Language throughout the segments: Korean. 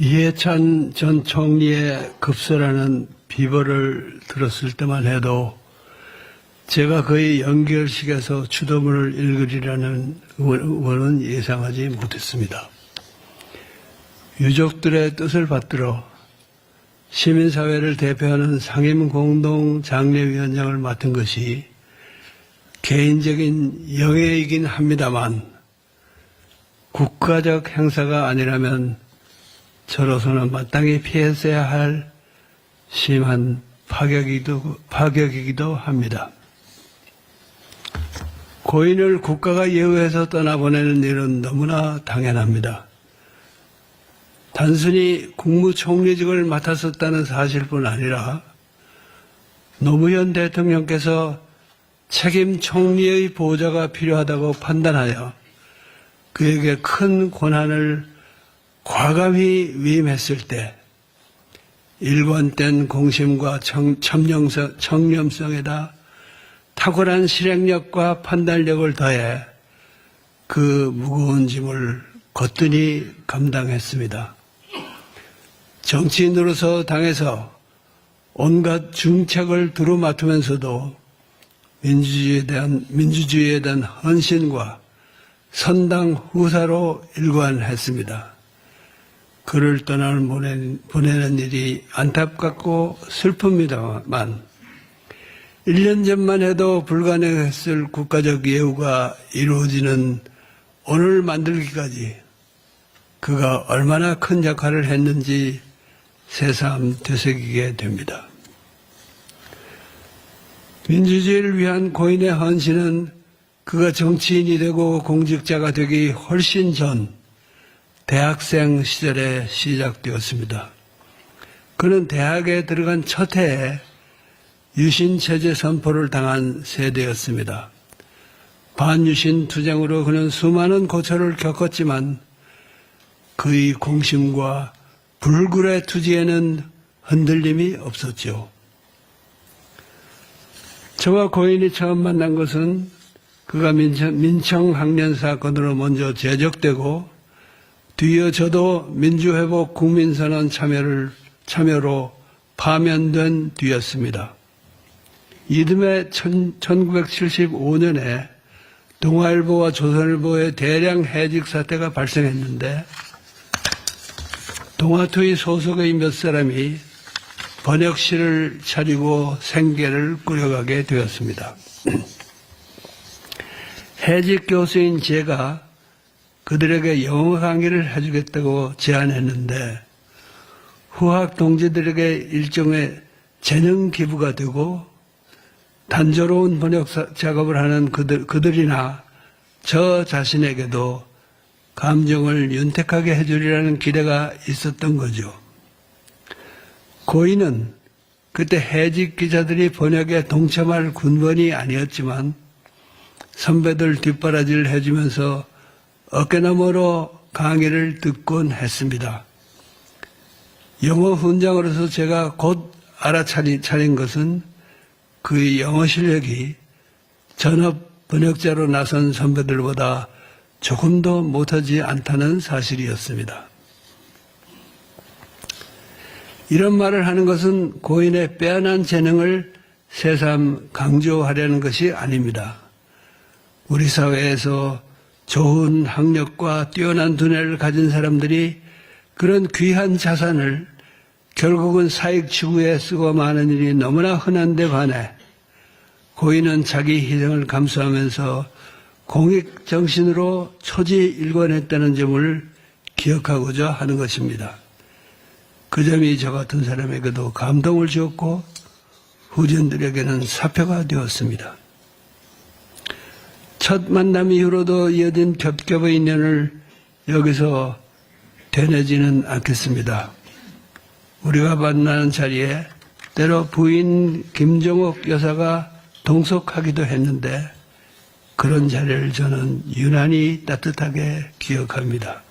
이해찬 전 총리의 급서라는 비벌을 들었을 때만 해도 제가 그의 연결식에서 추도문을 읽으리라는 원은 예상하지 못했습니다. 유족들의 뜻을 받들어 시민사회를 대표하는 상임공동장례위원장을 맡은 것이 개인적인 영예이긴 합니다만 국가적 행사가 아니라면 저로서는 마땅히 피했어야 할 심한 파격이기도 합니다. 고인을 국가가 예우해서 떠나보내는 일은 너무나 당연합니다. 단순히 국무총리직을 맡았었다는 사실뿐 아니라 노무현 대통령께서 책임 총리의 보좌가 필요하다고 판단하여 그에게 큰 권한을 과감히 위임했을 때 일관된 공심과 청렴성에다 탁월한 실행력과 판단력을 더해 그 무거운 짐을 거뜬히 감당했습니다. 정치인으로서 당에서 온갖 중책을 두루마투면서도 민주주의에 대한 헌신과 선당 후사로 일관했습니다. 그를 보내는 일이 안타깝고 슬픕니다만 1년 전만 해도 불가능했을 국가적 예우가 이루어지는 오늘 만들기까지 그가 얼마나 큰 역할을 했는지 새삼 되새기게 됩니다. 민주주의를 위한 고인의 헌신은 그가 정치인이 되고 공직자가 되기 훨씬 전 대학생 시절에 시작되었습니다. 그는 대학에 들어간 첫 해에 유신체제 선포를 당한 세대였습니다. 반유신 투쟁으로 그는 수많은 고초를 겪었지만 그의 공심과 불굴의 투지에는 흔들림이 없었죠. 저와 고인이 처음 만난 것은 그가 민청학년 사건으로 먼저 제적되고 뒤이어 저도 민주회복 국민선언 참여로 파면된 뒤였습니다. 이듬해 1975년에 동아일보와 조선일보의 대량 해직 사태가 발생했는데 동아투의 소속의 몇 사람이 번역실을 차리고 생계를 꾸려가게 되었습니다. 해직 교수인 제가 그들에게 영어 강의를 해주겠다고 제안했는데 후학 동지들에게 일종의 재능 기부가 되고 단조로운 번역 작업을 하는 그들이나 저 자신에게도 감정을 윤택하게 해주리라는 기대가 있었던 거죠. 고인은 그때 해직 기자들이 번역에 동참할 군번이 아니었지만 선배들 뒷바라지를 해주면서 어깨너머로 강의를 듣곤 했습니다. 영어 훈장으로서 제가 곧 알아차린 것은 그의 영어 실력이 전업 번역자로 나선 선배들보다 조금도 못하지 않다는 사실이었습니다. 이런 말을 하는 것은 고인의 빼어난 재능을 새삼 강조하려는 것이 아닙니다. 우리 사회에서 좋은 학력과 뛰어난 두뇌를 가진 사람들이 그런 귀한 자산을 결국은 사익 추구에 쓰고 마는 일이 너무나 흔한데 반해 고인은 자기 희생을 감수하면서 공익 정신으로 초지일관했다는 점을 기억하고자 하는 것입니다. 그 점이 저 같은 사람에게도 감동을 주었고 후진들에게는 사표가 되었습니다. 첫 만남 이후로도 이어진 겹겹의 인연을 여기서 되뇌지는 않겠습니다. 우리가 만나는 자리에 때로 부인 김종옥 여사가 동석하기도 했는데 그런 자리를 저는 유난히 따뜻하게 기억합니다.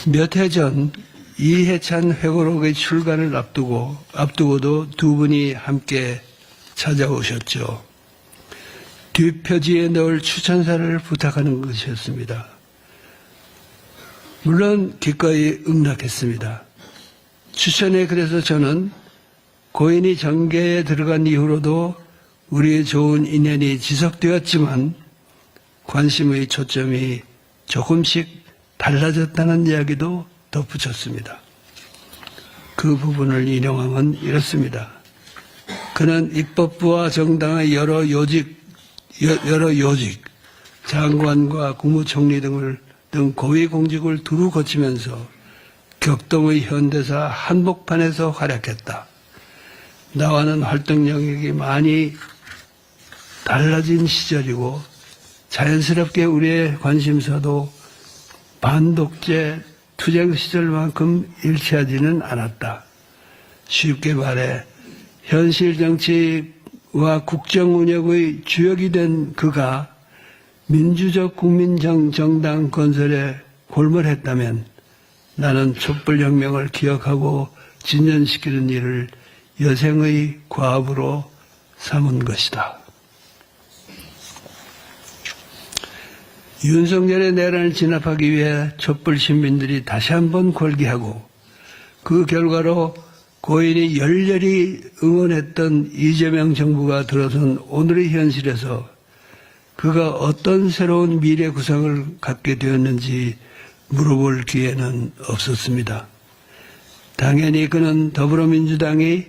몇 해 전 이해찬 회고록의 출간을 앞두고도 두 분이 함께 찾아오셨죠. 뒷표지에 넣을 추천사를 부탁하는 것이었습니다. 물론 기꺼이 응낙했습니다. 추천에 그래서 저는 고인이 정계에 들어간 이후로도 우리의 좋은 인연이 지속되었지만 관심의 초점이 조금씩 달라졌다는 이야기도 덧붙였습니다. 그 부분을 인용하면 이렇습니다. 그는 입법부와 정당의 여러 요직, 장관과 국무총리 등 고위공직을 두루 거치면서 격동의 현대사 한복판에서 활약했다. 나와는 활동 영역이 많이 달라진 시절이고 자연스럽게 우리의 관심사도 반독재 투쟁 시절만큼 일치하지는 않았다. 쉽게 말해 현실 정치와 국정 운영의 주역이 된 그가 민주적 국민정당 건설에 골몰했다면 나는 촛불혁명을 기억하고 진전시키는 일을 여생의 과업으로 삼은 것이다. 윤석열의 내란을 진압하기 위해 촛불 시민들이 다시 한번 골기하고 그 결과로 고인이 열렬히 응원했던 이재명 정부가 들어선 오늘의 현실에서 그가 어떤 새로운 미래 구상을 갖게 되었는지 물어볼 기회는 없었습니다. 당연히 그는 더불어민주당이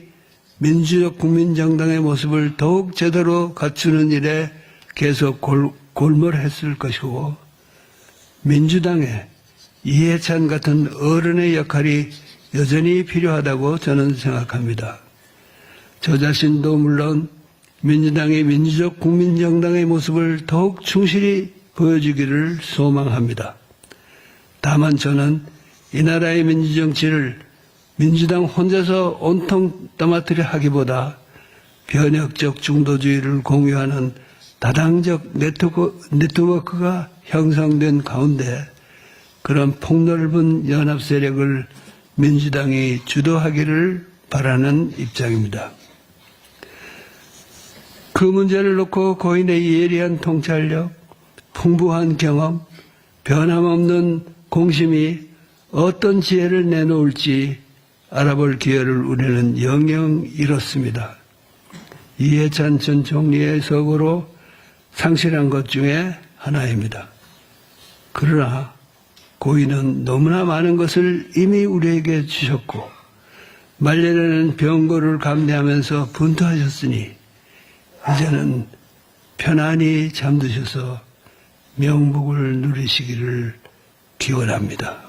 민주적 국민정당의 모습을 더욱 제대로 갖추는 일에 계속 골몰했을 것이고 민주당에 이해찬 같은 어른의 역할이 여전히 필요하다고 저는 생각합니다. 저 자신도 물론 민주당이 민주적 국민정당의 모습을 더욱 충실히 보여주기를 소망합니다. 다만 저는 이 나라의 민주정치를 민주당 혼자서 온통 떠맡으려 하기보다 변혁적 중도주의를 공유하는 다당적 네트워크가 형성된 가운데 그런 폭넓은 연합 세력을 민주당이 주도하기를 바라는 입장입니다. 그 문제를 놓고 고인의 예리한 통찰력, 풍부한 경험, 변함없는 공심이 어떤 지혜를 내놓을지 알아볼 기회를 우리는 영영 잃었습니다. 이해찬 전 총리의 서거로 상실한 것 중에 하나입니다. 그러나 고인은 너무나 많은 것을 이미 우리에게 주셨고 말년에는 병고를 감내하면서 분투하셨으니 이제는 편안히 잠드셔서 명복을 누리시기를 기원합니다.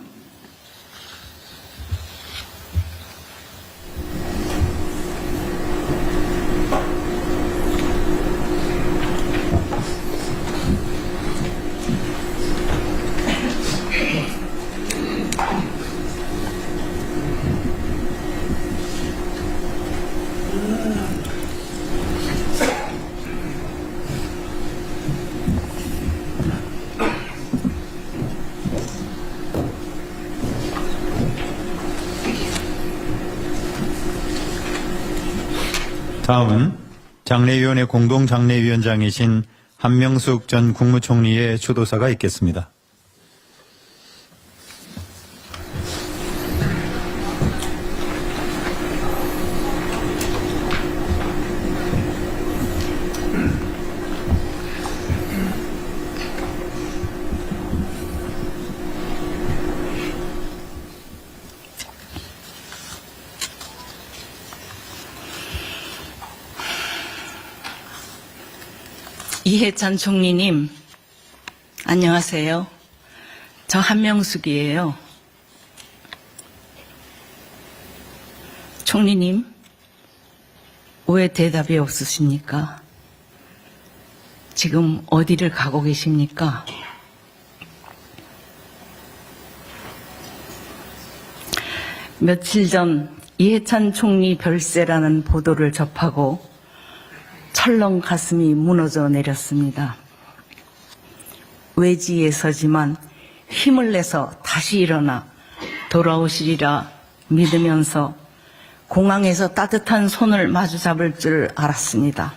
다음은 장례위원회 공동장례위원장이신 한명숙 전 국무총리의 추도사가 있겠습니다. 이해찬 총리님, 안녕하세요. 저 한명숙이에요. 총리님, 왜 대답이 없으십니까? 지금 어디를 가고 계십니까? 며칠 전 이해찬 총리 별세라는 보도를 접하고 철렁 가슴이 무너져 내렸습니다. 외지에서지만 힘을 내서 다시 일어나 돌아오시리라 믿으면서 공항에서 따뜻한 손을 마주 잡을 줄 알았습니다.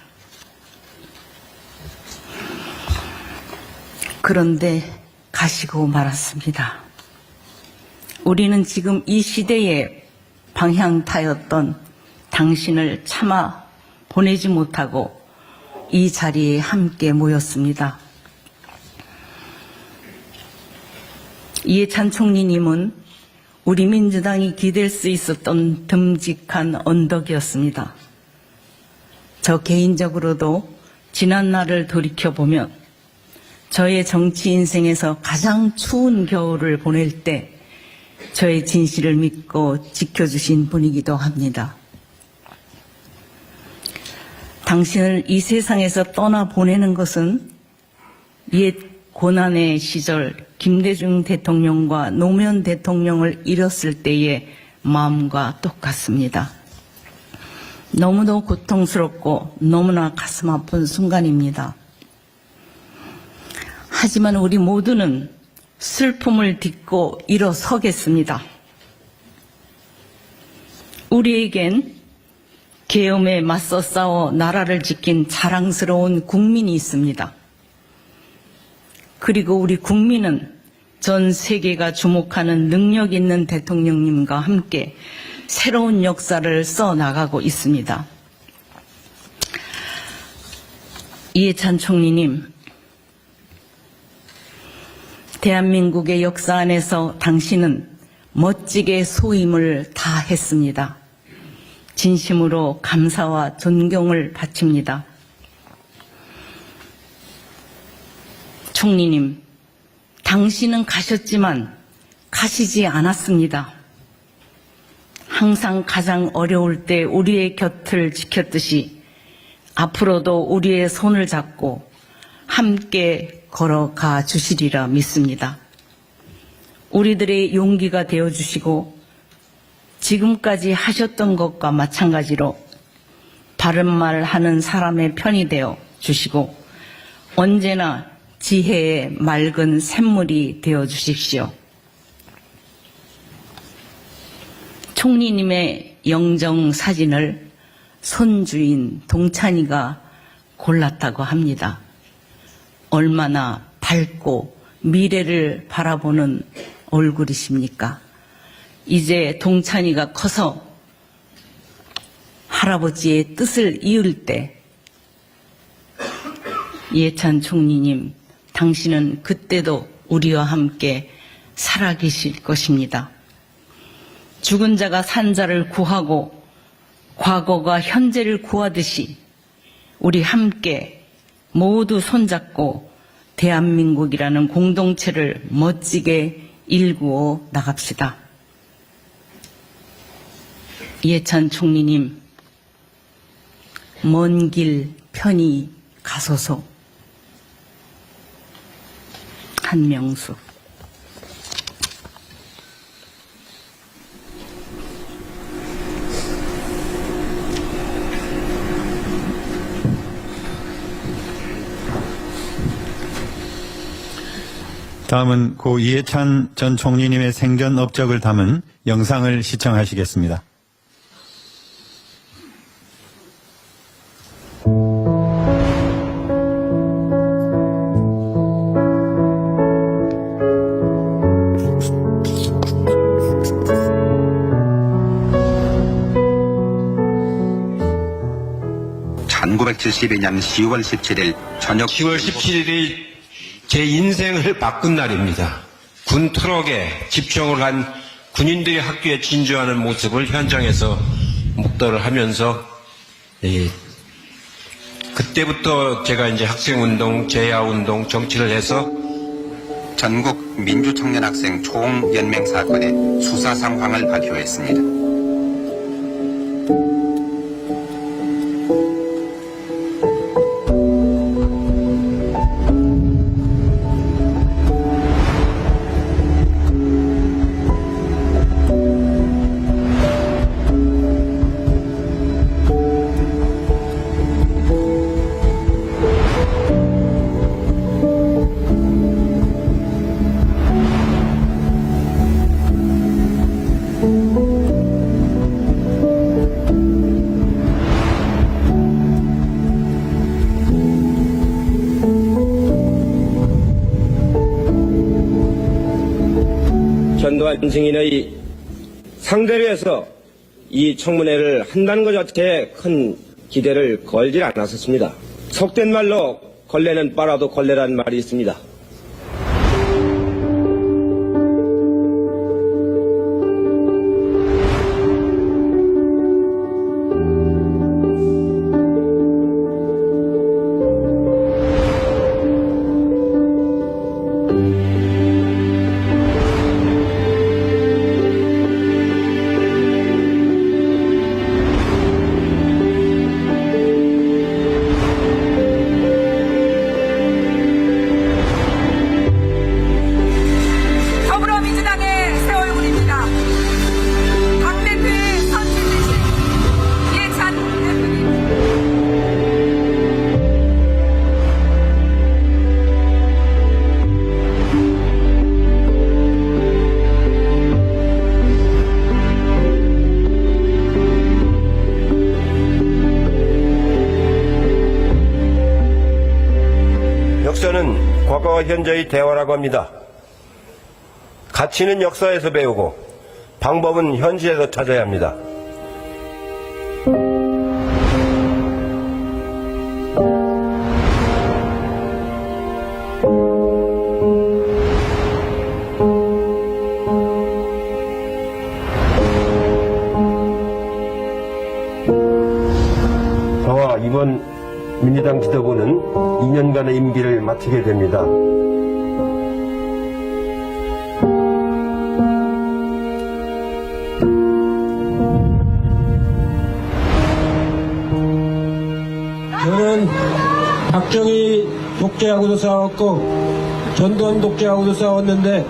그런데 가시고 말았습니다. 우리는 지금 이 시대의 방향타였던 당신을 차마 보내지 못하고 이 자리에 함께 모였습니다. 이해찬 총리님은 우리 민주당이 기댈 수 있었던 듬직한 언덕이었습니다. 저 개인적으로도 지난 날을 돌이켜보면 저의 정치 인생에서 가장 추운 겨울을 보낼 때 저의 진실을 믿고 지켜주신 분이기도 합니다. 당신을 이 세상에서 떠나보내는 것은 옛 고난의 시절 김대중 대통령과 노무현 대통령을 잃었을 때의 마음과 똑같습니다. 너무도 고통스럽고 너무나 가슴 아픈 순간입니다. 하지만 우리 모두는 슬픔을 딛고 일어서겠습니다. 우리에겐 계엄에 맞서 싸워 나라를 지킨 자랑스러운 국민이 있습니다. 그리고 우리 국민은 전 세계가 주목하는 능력 있는 대통령님과 함께 새로운 역사를 써나가고 있습니다. 이해찬 총리님, 대한민국의 역사 안에서 당신은 멋지게 소임을 다했습니다. 진심으로 감사와 존경을 바칩니다. 총리님, 당신은 가셨지만 가시지 않았습니다. 항상 가장 어려울 때 우리의 곁을 지켰듯이 앞으로도 우리의 손을 잡고 함께 걸어가 주시리라 믿습니다. 우리들의 용기가 되어주시고 지금까지 하셨던 것과 마찬가지로 바른 말 하는 사람의 편이 되어 주시고 언제나 지혜의 맑은 샘물이 되어 주십시오. 총리님의 영정 사진을 손주인 동찬이가 골랐다고 합니다. 얼마나 밝고 미래를 바라보는 얼굴이십니까? 이제 동찬이가 커서 할아버지의 뜻을 이을 때 이해찬 총리님, 당신은 그때도 우리와 함께 살아계실 것입니다. 죽은 자가 산 자를 구하고 과거가 현재를 구하듯이 우리 함께 모두 손잡고 대한민국이라는 공동체를 멋지게 일구어 나갑시다. 이해찬 총리님, 먼 길 편히 가소서. 한명숙. 다음은 고 이해찬 전 총리님의 생전 업적을 담은 영상을 시청하시겠습니다. (1972년 10월 17일) 저녁 10월 17일이 제 인생을 바꾼 날입니다. 군 트럭에 집중을 한 군인들이 학교에 진주하는 모습을 현장에서 목도를 하면서 그때부터 제가 이제 학생운동, 재야운동, 정치를 해서 전국 민주청년학생 총연맹 사건의 수사 상황을 발표했습니다. 일반 증인의 상대로 해서 이 청문회를 한다는 것 자체에 큰 기대를 걸지 않았었습니다. 속된 말로 걸레는 빨아도 걸레란 말이 있습니다. 더불어민주당의 새 얼굴입니다. 당대표의 선출되신 이해찬 대표님. 역사는 과거와 현재의 대화라고 합니다. 가치는 역사에서 배우고 방법은 현실에서 찾아야 합니다. 저와 이번 민주당 지도부는 2년간의 임기를 마치게 됩니다. 저는 박정희 독재하고도 싸웠고 전두환 독재하고도 싸웠는데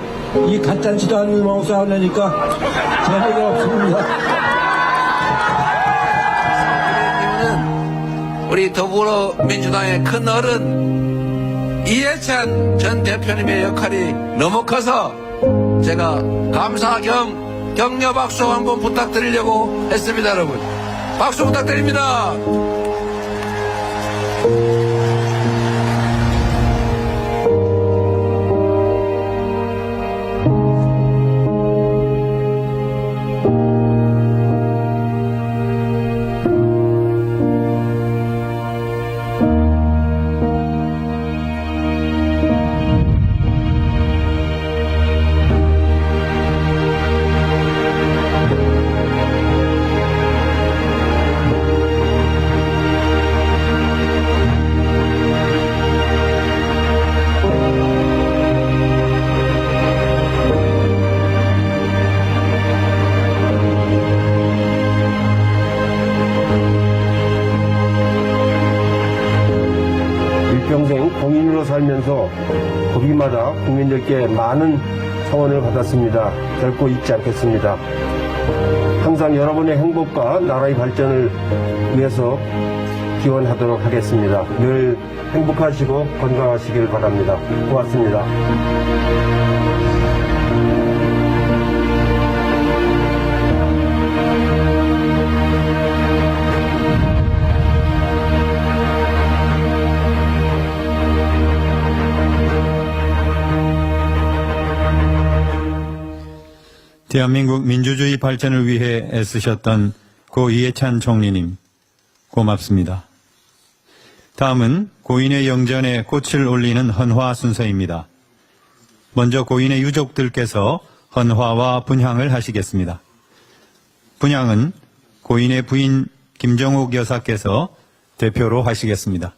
이 가짜치도 않는 놈하고 싸우려니까 재미가 없습니다. 우리 더불어민주당의 큰 어른 이해찬 전 대표님의 역할이 너무 커서 제가 감사 겸 격려 박수 한번 부탁드리려고 했습니다. 여러분 박수 부탁드립니다. 일평생 공인으로 살면서 고비마다 국민들께 많은 성원을 받았습니다. 결코 잊지 않겠습니다. 항상 여러분의 행복과 나라의 발전을 위해서 기원하도록 하겠습니다. 늘 행복하시고 건강하시길 바랍니다. 고맙습니다. 대한민국 민주주의 발전을 위해 애쓰셨던 고 이해찬 총리님, 고맙습니다. 다음은 고인의 영전에 꽃을 올리는 헌화 순서입니다. 먼저 고인의 유족들께서 헌화와 분향을 하시겠습니다. 분향은 고인의 부인 김정옥 여사께서 대표로 하시겠습니다.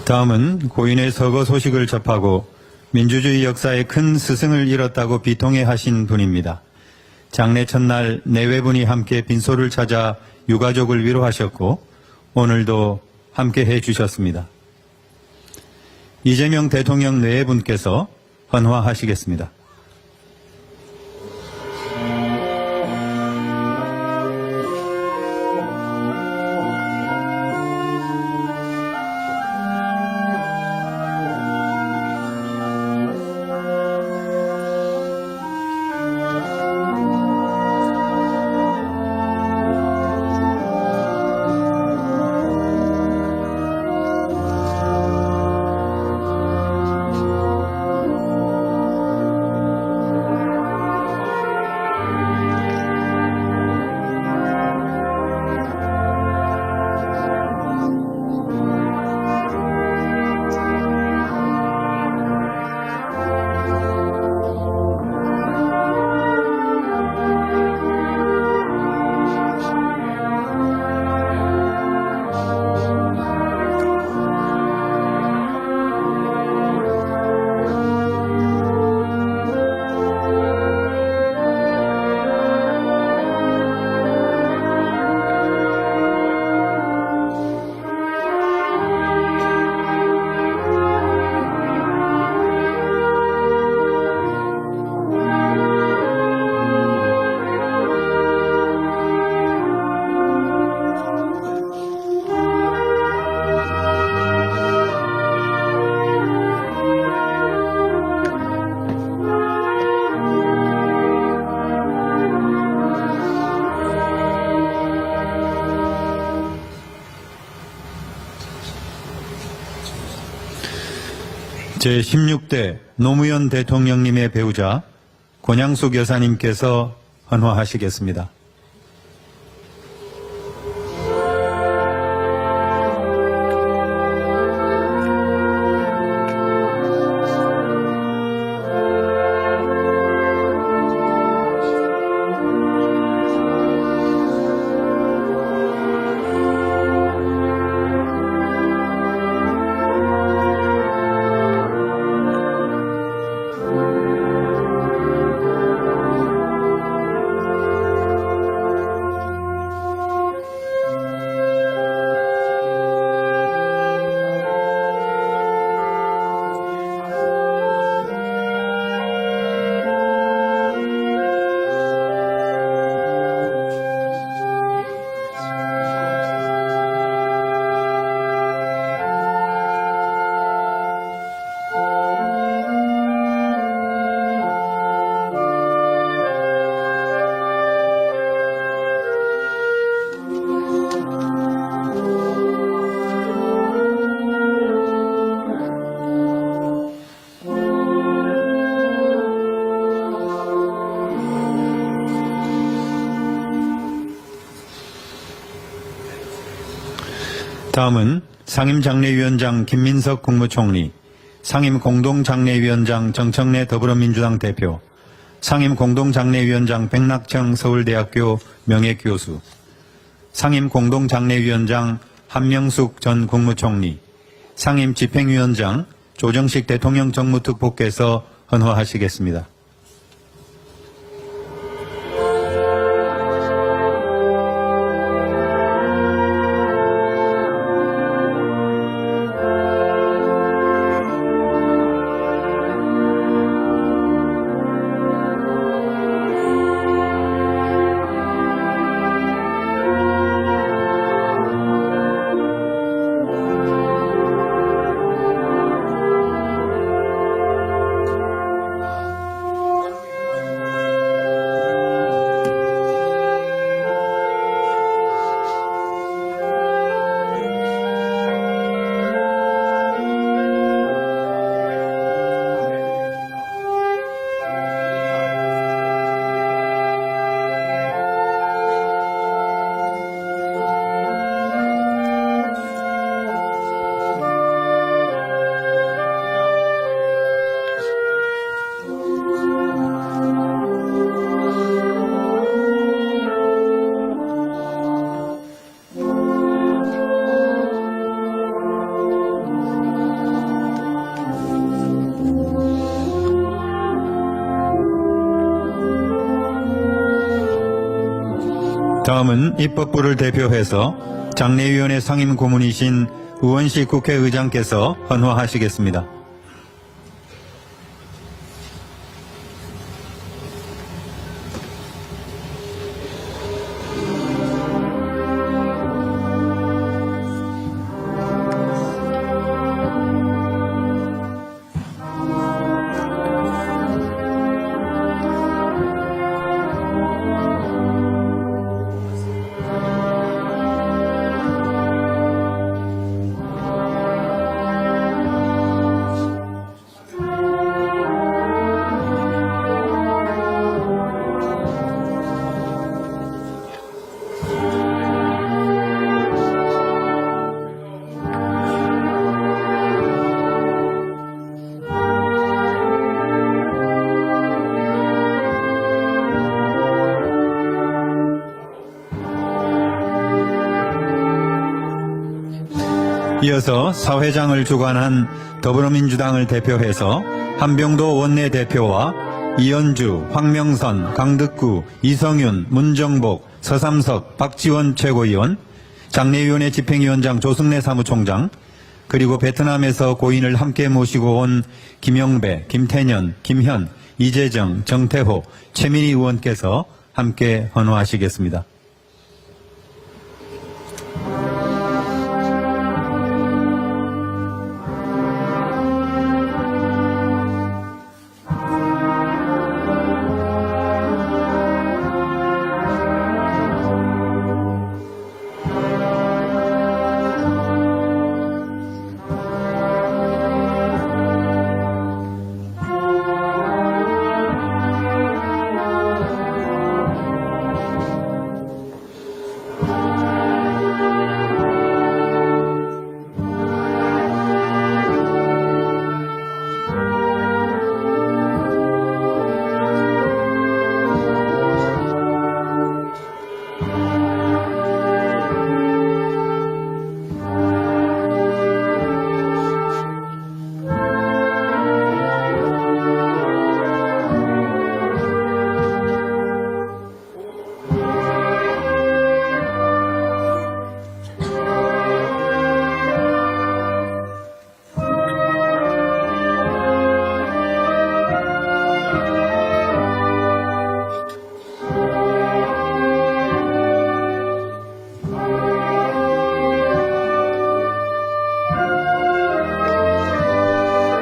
다음은 고인의 서거 소식을 접하고 민주주의 역사에 큰 스승을 잃었다고 비통해하신 분입니다. 장례 첫날 4분이 함께 빈소를 찾아 유가족을 위로하셨고 오늘도 함께 해주셨습니다. 이재명 대통령 4분께서 헌화하시겠습니다. 제16대 노무현 대통령님의 배우자 권양숙 여사님께서 헌화하시겠습니다. 다음은 상임장례위원장 김민석 국무총리, 상임공동장례위원장 정청래 더불어민주당 대표, 상임공동장례위원장 백낙청 서울대학교 명예교수, 상임공동장례위원장 한명숙 전 국무총리, 상임집행위원장 조정식 대통령 정무특보께서 헌화하시겠습니다. 다음은 입법부를 대표해서 장내위원회 상임 고문이신 우원식 국회의장께서 헌화하시겠습니다. 이어서 사회장을 주관한 더불어민주당을 대표해서 한병도 원내대표와 이현주, 황명선, 강득구, 이성윤, 문정복, 서삼석, 박지원 최고위원, 장내위원회 집행위원장 조승래 사무총장, 그리고 베트남에서 고인을 함께 모시고 온 김영배, 김태년, 김현, 이재정, 정태호, 최민희 의원께서 함께 헌화하시겠습니다.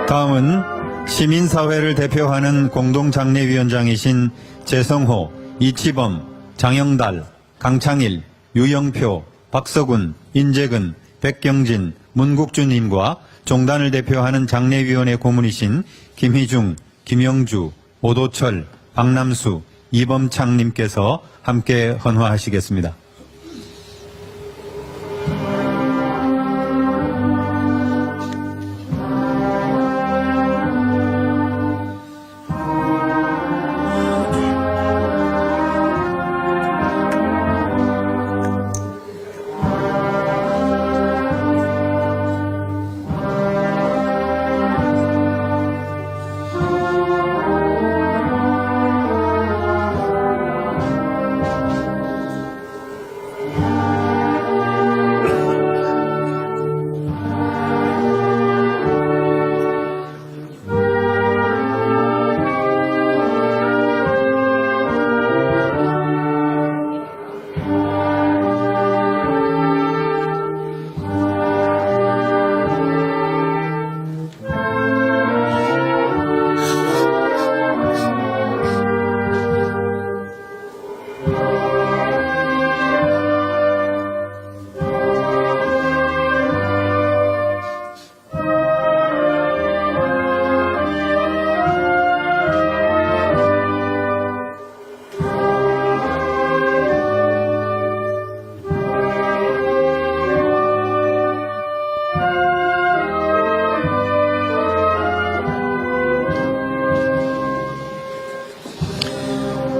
다음은 시민사회를 대표하는 공동장례위원장이신 재성호, 이치범, 장영달, 강창일, 유영표, 박서군, 인재근, 백경진, 문국주님과 종단을 대표하는 장례위원회 고문이신 김희중, 김영주, 오도철, 박남수, 이범창님께서 함께 헌화하시겠습니다.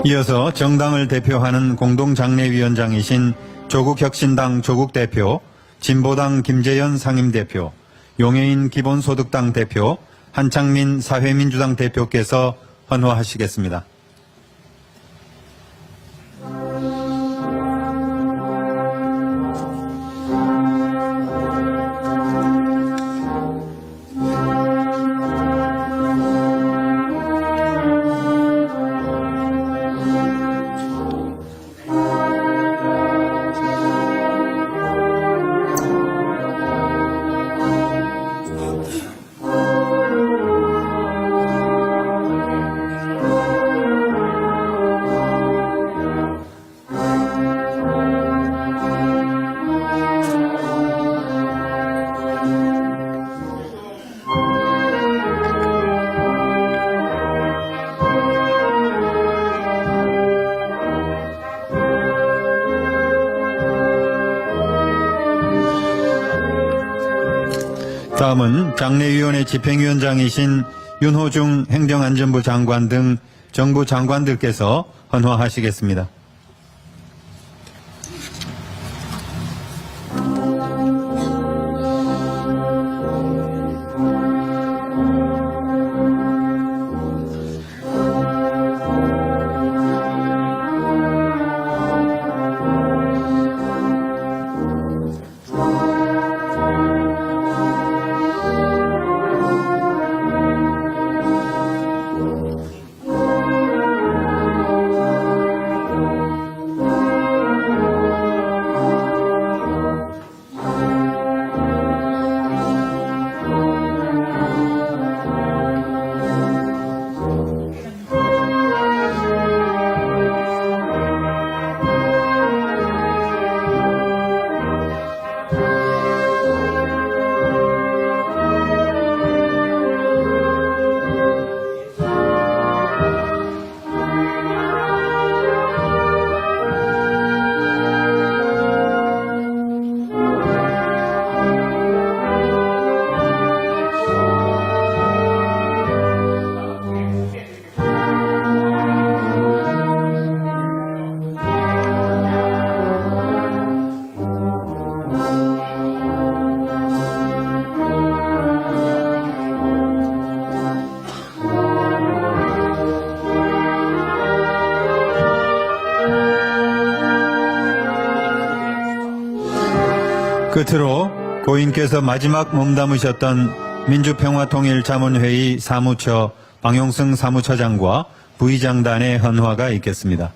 이어서 정당을 대표하는 공동장례위원장이신 조국혁신당 조국대표, 진보당 김재현 상임대표, 용해인 기본소득당 대표, 한창민 사회민주당 대표께서 헌화하시겠습니다. 다음은 장례위원회 집행위원장이신 윤호중 행정안전부 장관 등 정부 장관들께서 헌화하시겠습니다. 끝으로 고인께서 마지막 몸담으셨던 민주평화통일자문회의 사무처 방용승 사무처장과 부의장단의 헌화가 있겠습니다.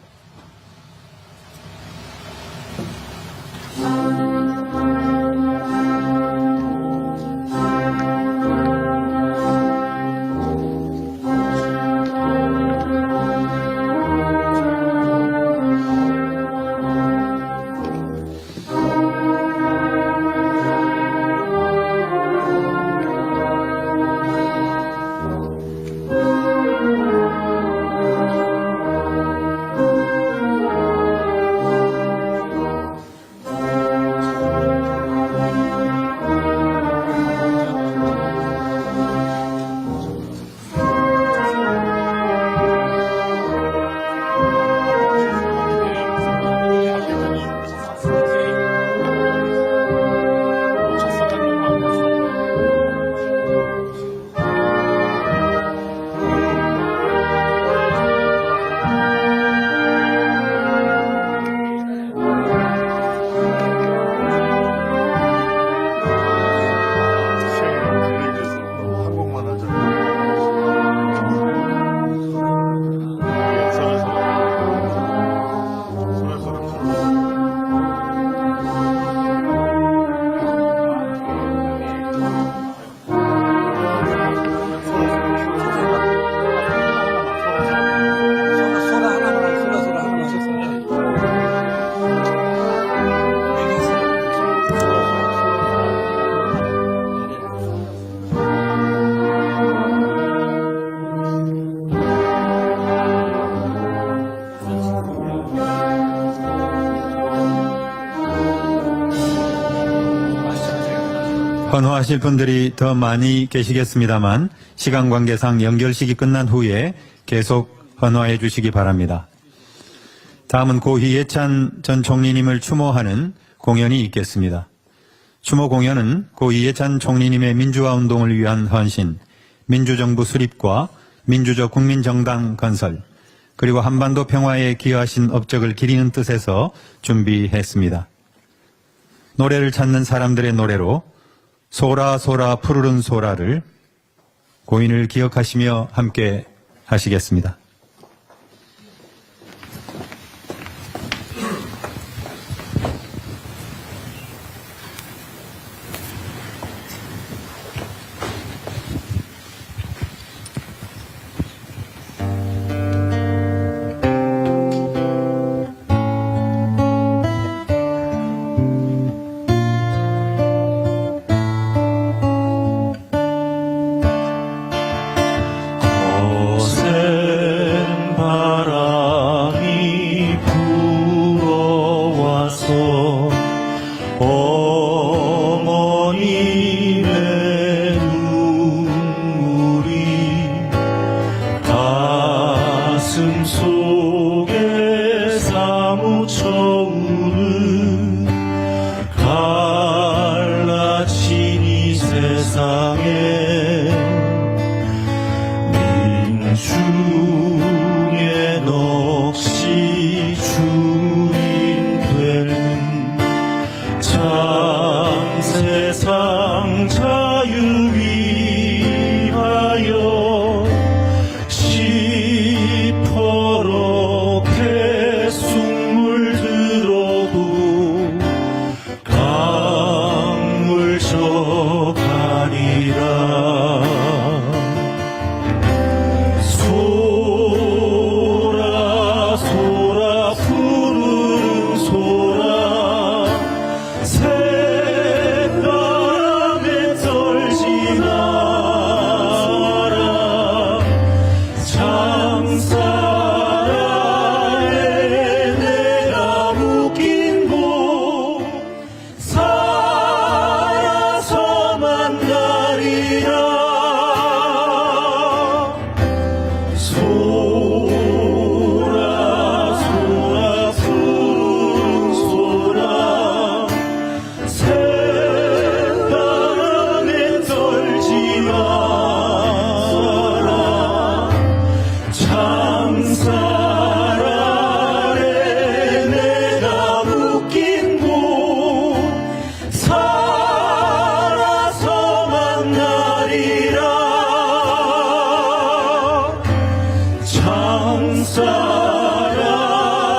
헌화하실 분들이 더 많이 계시겠습니다만 시간 관계상 연결식이 끝난 후에 계속 헌화해 주시기 바랍니다. 다음은 고 이해찬 전 총리님을 추모하는 공연이 있겠습니다. 추모 공연은 고 이해찬 총리님의 민주화 운동을 위한 헌신, 민주정부 수립과 민주적 국민정당 건설, 그리고 한반도 평화에 기여하신 업적을 기리는 뜻에서 준비했습니다. 노래를 찾는 사람들의 노래로 소라 소라 푸르른 소라를 고인을 기억하시며 함께 하시겠습니다. 세상에 민중의 넋이 주인 되는 참 세상 자유 위하여 시퍼렇게 숨을 들어도 강물 저가리라. 소라 소라 푸르른 소라 새바람에 떨지 마라. 장사라에 내가 묶인 곳 살아서 만나리라. 소라 소라 푸른 소라 새바람에 떨지 마라. 장사라에 내가 묶인 곳 살아서 만나리라.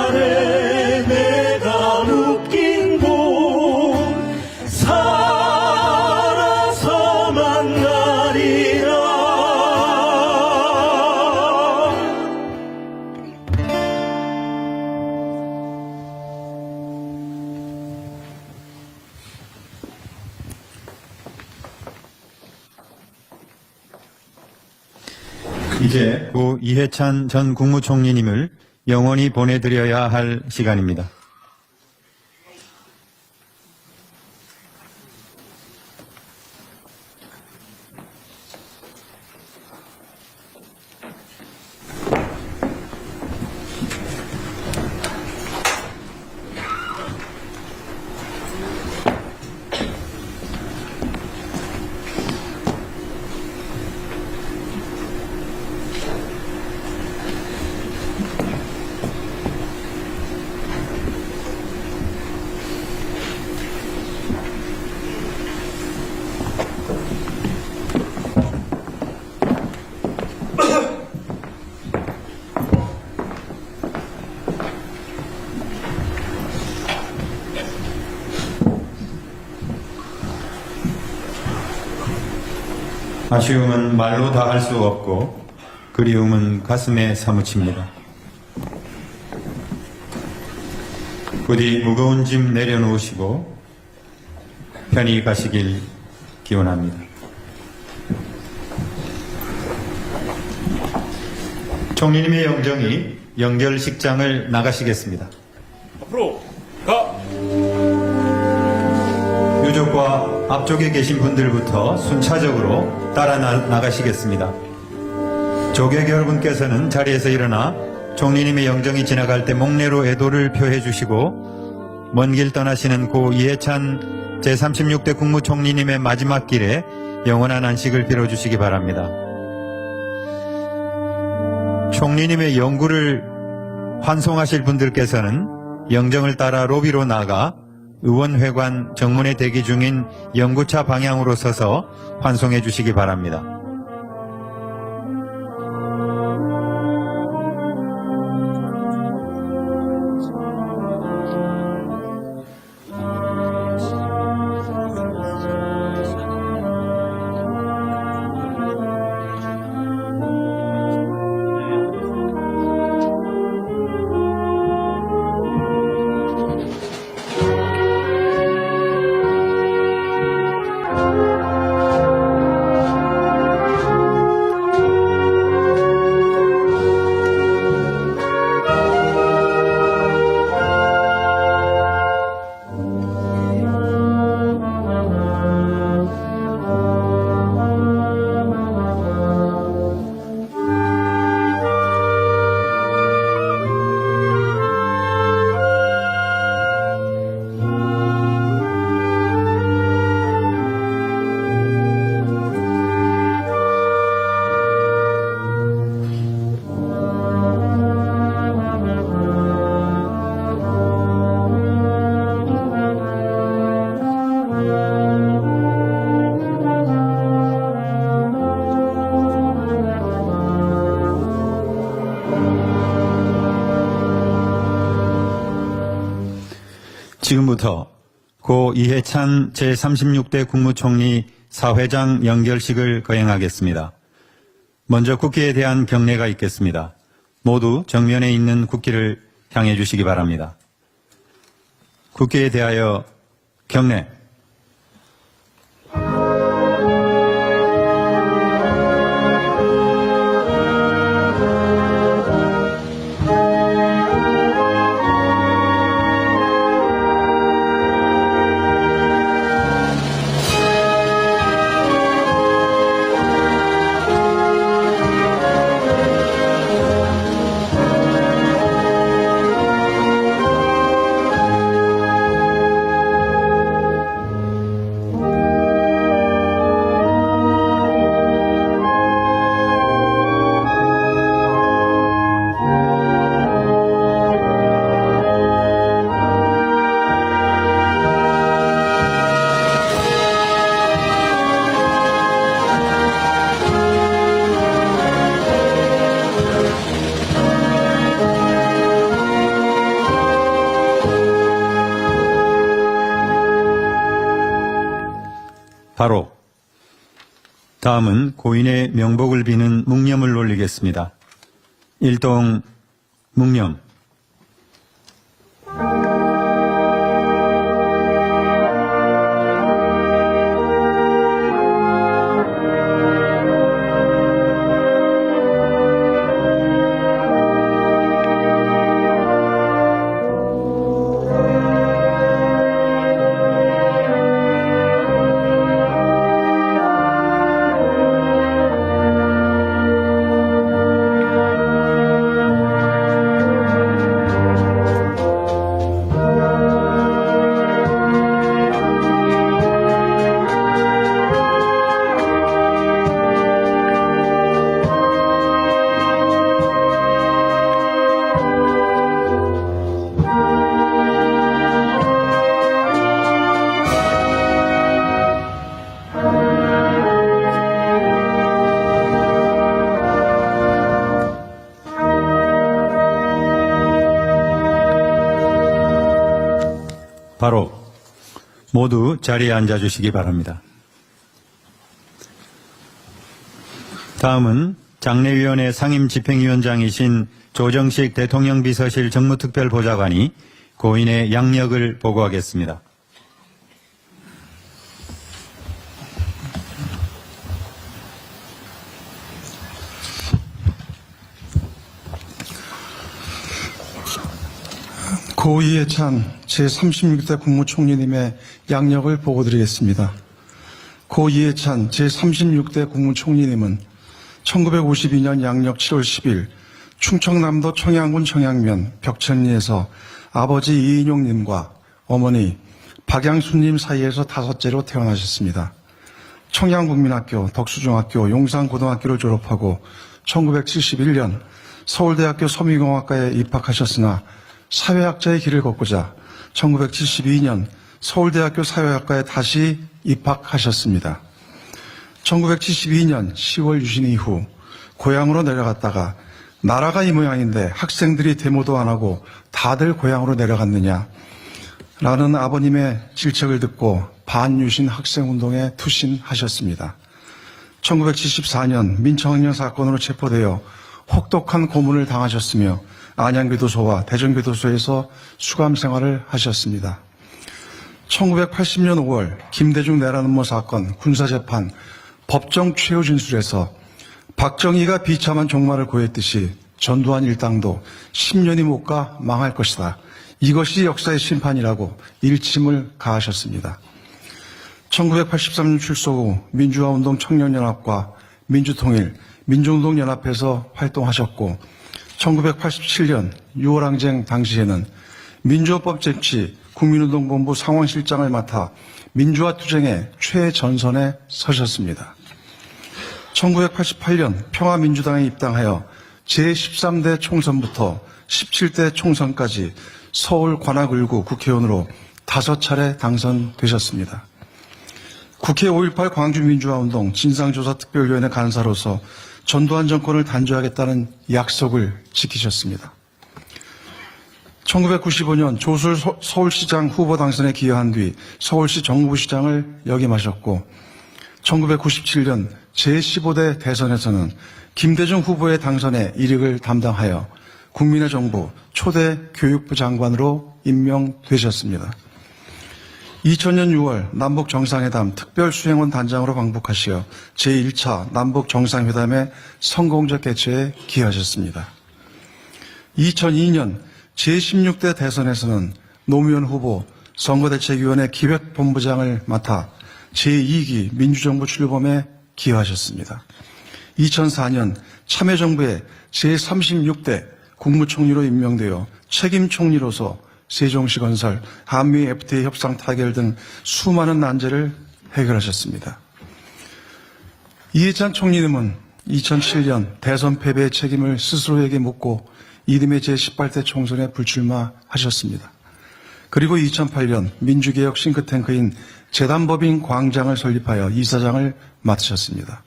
장사라에 내가 묶인 곳 살아서 만나리라. 이제 고 이해찬 전 국무총리님을 영원히 보내드려야 할 시간입니다. 아쉬움은 말로 다 할 수 없고 그리움은 가슴에 사무칩니다. 부디 무거운 짐 내려놓으시고 편히 가시길 기원합니다. 총리님의 영정이 영결식장을 나가시겠습니다. 앞으로 가! 유족과 앞쪽에 계신 분들부터 순차적으로 따라 나가시겠습니다. 조객 여러분께서는 자리에서 일어나 총리님의 영정이 지나갈 때 목례로 애도를 표해 주시고 먼 길 떠나시는 고 이해찬 제36대 국무총리님의 마지막 길에 영원한 안식을 빌어주시기 바랍니다. 총리님의 영구를 환송하실 분들께서는 영정을 따라 로비로 나가 의원회관 정문에 대기 중인 영구차 방향으로 서서 환송해 주시기 바랍니다. 지금부터 고 이해찬 제36대 국무총리 사회장 연결식을 거행하겠습니다. 먼저 국기에 대한 경례가 있겠습니다. 모두 정면에 있는 국기를 향해 주시기 바랍니다. 국기에 대하여 경례. 바로 다음은 고인의 명복을 비는 묵념을 올리겠습니다. 일동 묵념. 바로 모두 자리에 앉아주시기 바랍니다. 다음은 장례위원회 상임집행위원장이신 조정식 대통령 비서실 정무특별보좌관이 고인의 양력을 보고하겠습니다. 고 이해찬 제36대 국무총리님의 양력을 보고드리겠습니다. 고 이해찬 제36대 국무총리님은 1952년 양력 7월 10일 충청남도 청양군 청양면 벽천리에서 아버지 이인용님과 어머니 박양순님 사이에서 다섯째로 태어나셨습니다. 청양국민학교, 덕수중학교, 용산고등학교를 졸업하고 1971년 서울대학교 섬유공학과에 입학하셨으나 사회학자의 길을 걷고자 1972년 서울대학교 사회학과에 다시 입학하셨습니다. 1972년 10월 유신 이후 고향으로 내려갔다가 나라가 이 모양인데 학생들이 데모도 안 하고 다들 고향으로 내려갔느냐 라는 아버님의 질책을 듣고 반유신 학생운동에 투신하셨습니다. 1974년 민청학년 사건으로 체포되어 혹독한 고문을 당하셨으며 안양교도소와 대전교도소에서 수감 생활을 하셨습니다. 1980년 5월 김대중 내란음모 사건 군사재판 법정 최후 진술에서 박정희가 비참한 종말을 고했듯이 전두환 일당도 10년이 못 가 망할 것이다. 이것이 역사의 심판이라고 일침을 가하셨습니다. 1983년 출소 후 민주화운동 청년연합과 민주통일, 민중운동연합에서 활동하셨고 1987년 6월 항쟁 당시에는 민주화법 쟁취 국민운동본부 상황실장을 맡아 민주화 투쟁의 최전선에 서셨습니다. 1988년 평화민주당에 입당하여 제13대 총선부터 17대 총선까지 서울 관악을구 국회의원으로 5차례 당선되셨습니다. 국회 5.18 광주민주화운동 진상조사특별위원회 간사로서 전두환 정권을 단죄하겠다는 약속을 지키셨습니다. 1995년 조술 서울시장 후보 당선에 기여한 뒤 서울시 정무부시장을 역임하셨고 1997년 제15대 대선에서는 김대중 후보의 당선에 이력을 담당하여 국민의 정부 초대 교육부 장관으로 임명되셨습니다. 2000년 6월 남북정상회담 특별수행원 단장으로 방북하시어 제1차 남북정상회담의 성공적 개최에 기여하셨습니다. 2002년 제16대 대선에서는 노무현 후보 선거대책위원회 기획본부장을 맡아 제2기 민주정부 출범에 기여하셨습니다. 2004년 참여정부의 제36대 국무총리로 임명되어 책임총리로서 세종시 건설, 한미 FTA 협상 타결 등 수많은 난제를 해결하셨습니다. 이해찬 총리님은 2007년 대선 패배의 책임을 스스로에게 묻고 이듬해 제18대 총선에 불출마하셨습니다. 그리고 2008년 민주개혁 싱크탱크인 재단법인 광장을 설립하여 이사장을 맡으셨습니다.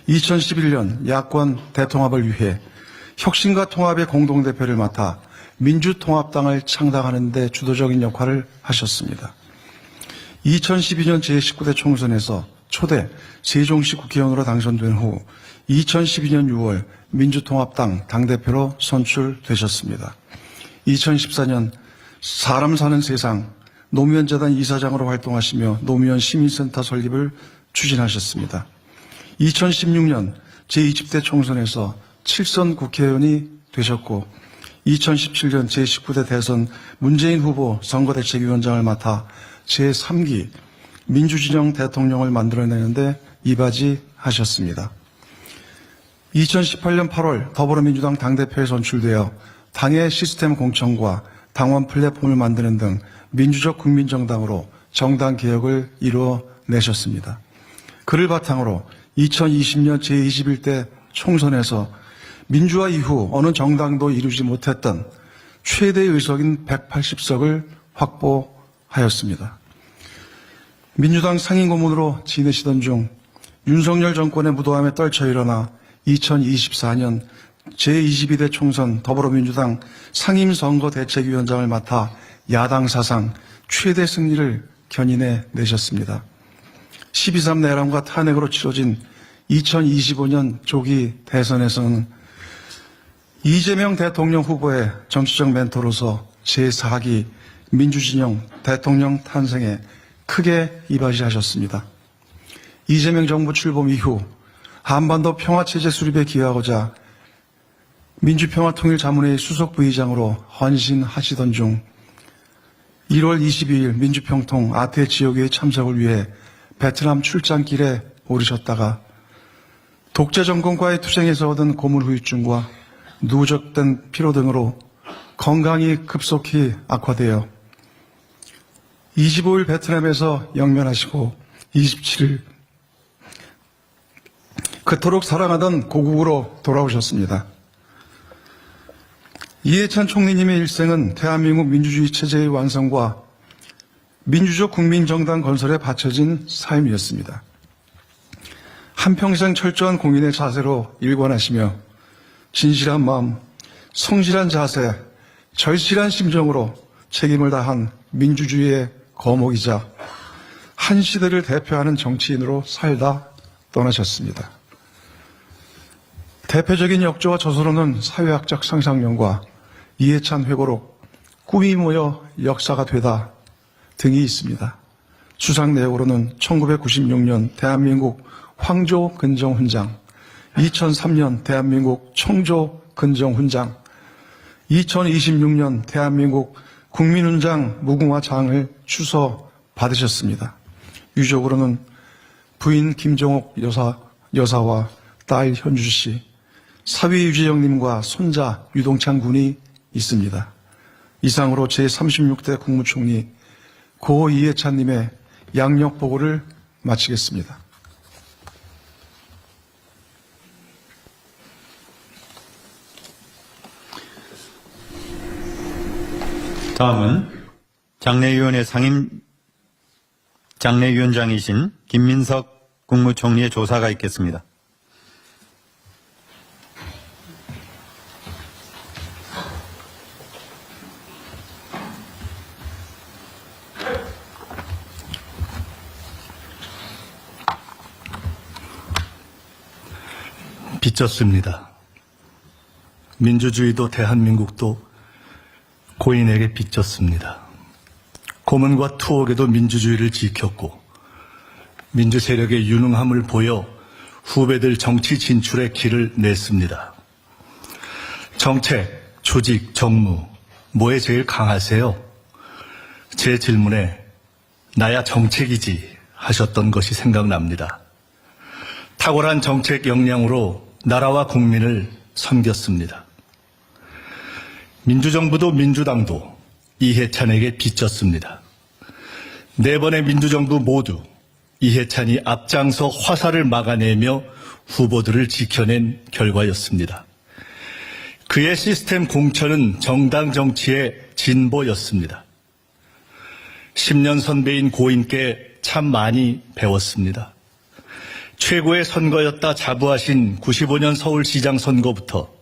2011년 야권 대통합을 위해 혁신과 통합의 공동대표를 맡아 민주통합당을 창당하는 데 주도적인 역할을 하셨습니다. 2012년 제19대 총선에서 초대 세종시 국회의원으로 당선된 후 2012년 6월 민주통합당 당대표로 선출되셨습니다. 2014년 사람 사는 세상 노무현재단 이사장으로 활동하시며 노무현 시민센터 설립을 추진하셨습니다. 2016년 제20대 총선에서 7선 국회의원이 되셨고 2017년 제19대 대선 문재인 후보 선거대책위원장을 맡아 제3기 민주진영 대통령을 만들어내는데 이바지하셨습니다. 2018년 8월 더불어민주당 당대표에 선출되어 당의 시스템 공천과 당원 플랫폼을 만드는 등 민주적 국민정당으로 정당 개혁을 이루어내셨습니다. 그를 바탕으로 2020년 제21대 총선에서 민주화 이후 어느 정당도 이루지 못했던 최대 의석인 180석을 확보하였습니다. 민주당 상임고문으로 지내시던 중 윤석열 정권의 무도함에 떨쳐 일어나 2024년 제22대 총선 더불어민주당 상임선거대책위원장을 맡아 야당 사상 최대 승리를 견인해 내셨습니다. 12.3 내란과 탄핵으로 치러진 2025년 조기 대선에서는 이재명 대통령 후보의 정치적 멘토로서 제4기 민주진영 대통령 탄생에 크게 이바지하셨습니다. 이재명 정부 출범 이후 한반도 평화체제 수립에 기여하고자 민주평화통일자문회의 수석 부의장으로 헌신하시던 중 1월 22일 민주평통 아태 지역회의 참석을 위해 베트남 출장길에 오르셨다가 독재 정권과의 투쟁에서 얻은 고문 후유증과 누적된 피로 등으로 건강이 급속히 악화되어 25일 베트남에서 영면하시고 27일 그토록 사랑하던 고국으로 돌아오셨습니다. 이해찬 총리님의 일생은 대한민국 민주주의 체제의 완성과 민주적 국민정당 건설에 바쳐진 삶이었습니다. 한평생 철저한 공인의 자세로 일관하시며 진실한 마음, 성실한 자세, 절실한 심정으로 책임을 다한 민주주의의 거목이자 한 시대를 대표하는 정치인으로 살다 떠나셨습니다. 대표적인 역조와 저서로는 사회학적 상상력과 이해찬 회고록, 꿈이 모여 역사가 되다 등이 있습니다. 수상 내역으로는 1996년 대한민국 황조 근정훈장, 2003년 대한민국 청조 근정훈장, 2026년 대한민국 국민훈장 무궁화장을 추서 받으셨습니다. 유족으로는 부인 김정옥 여사와 딸 현주 씨, 사위 유재영님과 손자 유동찬 군이 있습니다. 이상으로 제36대 국무총리 고 이해찬님의 양력 보고를 마치겠습니다. 다음은 장내위원회 장내위원장이신 김민석 국무총리의 조사가 있겠습니다. 빚졌습니다. 민주주의도 대한민국도 고인에게 빚졌습니다. 고문과 투옥에도 민주주의를 지켰고 민주 세력의 유능함을 보여 후배들 정치 진출의 길을 냈습니다. 정책, 조직, 정무, 뭐에 제일 강하세요? 제 질문에 나야 정책이지 하셨던 것이 생각납니다. 탁월한 정책 역량으로 나라와 국민을 섬겼습니다. 민주정부도 민주당도 이해찬에게 빚졌습니다. 4번의 민주정부 모두 이해찬이 앞장서 화살을 막아내며 후보들을 지켜낸 결과였습니다. 그의 시스템 공천은 정당 정치의 진보였습니다. 10년 선배인 고인께 참 많이 배웠습니다. 최고의 선거였다 자부하신 95년 서울시장 선거부터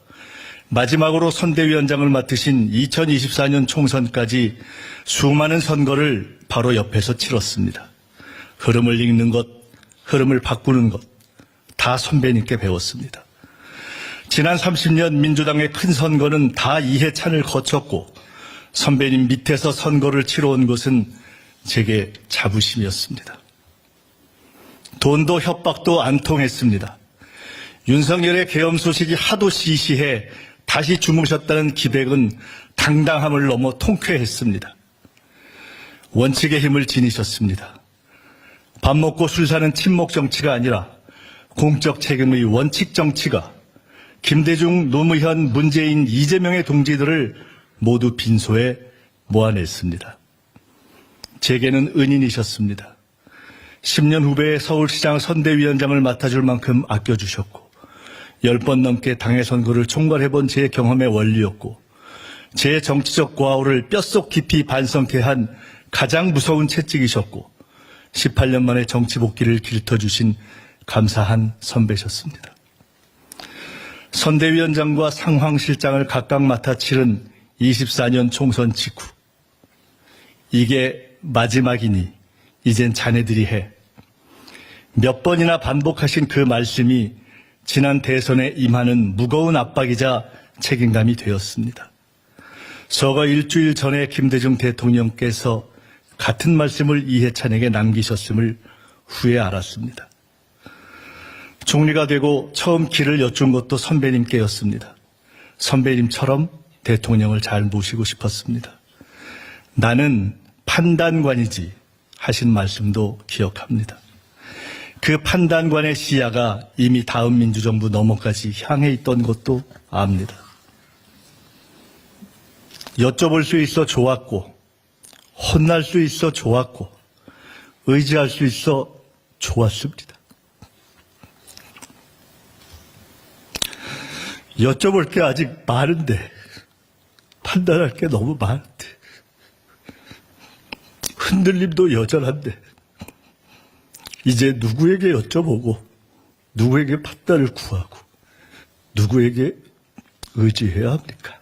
마지막으로 선대위원장을 맡으신 2024년 총선까지 수많은 선거를 바로 옆에서 치렀습니다. 흐름을 읽는 것, 흐름을 바꾸는 것, 다 선배님께 배웠습니다. 지난 30년 민주당의 큰 선거는 다 이해찬을 거쳤고 선배님 밑에서 선거를 치러온 것은 제게 자부심이었습니다. 돈도 협박도 안 통했습니다. 윤석열의 계엄 소식이 하도 시시해 다시 주무셨다는 기백은 당당함을 넘어 통쾌했습니다. 원칙의 힘을 지니셨습니다. 밥 먹고 술 사는 친목 정치가 아니라 공적 책임의 원칙 정치가 김대중, 노무현, 문재인, 이재명의 동지들을 모두 빈소에 모아냈습니다. 제게는 은인이셨습니다. 10년 후배의 서울시장 선대위원장을 맡아줄 만큼 아껴주셨고 10번 넘게 당의 선거를 총괄해본 제 경험의 원리였고 제 정치적 고아우를 뼛속 깊이 반성케 한 가장 무서운 채찍이셨고 18년 만에 정치 복귀를 길터주신 감사한 선배셨습니다. 선대위원장과 상황실장을 각각 맡아 치른 24년 총선 직후 이게 마지막이니 이젠 자네들이 해. 몇 번이나 반복하신 그 말씀이 지난 대선에 임하는 무거운 압박이자 책임감이 되었습니다. 서거 일주일 전에 김대중 대통령께서 같은 말씀을 이해찬에게 남기셨음을 후에 알았습니다. 총리가 되고 처음 길을 여쭌 것도 선배님께였습니다. 선배님처럼 대통령을 잘 모시고 싶었습니다. 나는 판단관이지 하신 말씀도 기억합니다. 그 판단관의 시야가 이미 다음 민주정부 너머까지 향해 있던 것도 압니다. 여쭤볼 수 있어 좋았고 혼날 수 있어 좋았고 의지할 수 있어 좋았습니다. 여쭤볼 게 아직 많은데 판단할 게 너무 많은데 흔들림도 여전한데 이제 누구에게 여쭤보고 누구에게 판단을 구하고 누구에게 의지해야 합니까?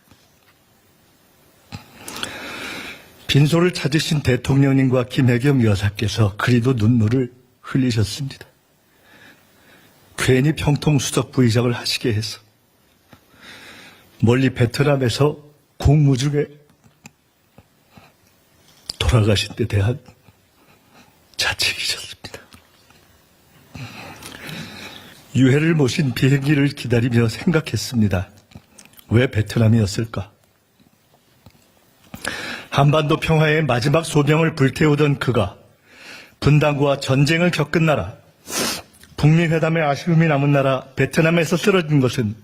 빈소를 찾으신 대통령님과 김혜경 여사께서 그리도 눈물을 흘리셨습니다. 괜히 평통수석 부의장을 하시게 해서 멀리 베트남에서 공무 중에 돌아가신 데 대한 자책이셨습니다. 유해를 모신 비행기를 기다리며 생각했습니다. 왜 베트남이었을까? 한반도 평화의 마지막 소명을 불태우던 그가 분단과 전쟁을 겪은 나라, 북미회담의 아쉬움이 남은 나라 베트남에서 쓰러진 것은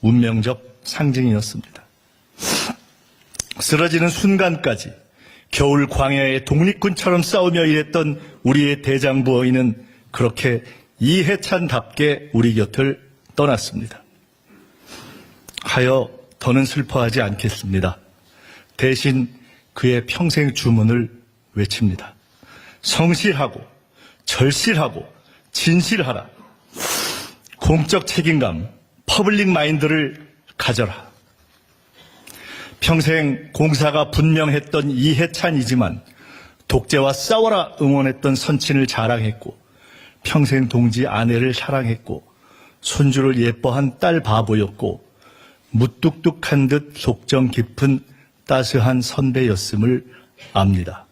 운명적 상징이었습니다. 쓰러지는 순간까지 겨울 광야의 독립군처럼 싸우며 일했던 우리의 대장부어인은 그렇게 이해찬답게 우리 곁을 떠났습니다. 하여 더는 슬퍼하지 않겠습니다. 대신 그의 평생 주문을 외칩니다. 성실하고 절실하고 진실하라. 공적 책임감, 퍼블릭 마인드를 가져라. 평생 공사가 분명했던 이해찬이지만 독재와 싸워라 응원했던 선친을 자랑했고 평생 동지 아내를 사랑했고 손주를 예뻐한 딸 바보였고 무뚝뚝한 듯 속정 깊은 따스한 선배였음을 압니다.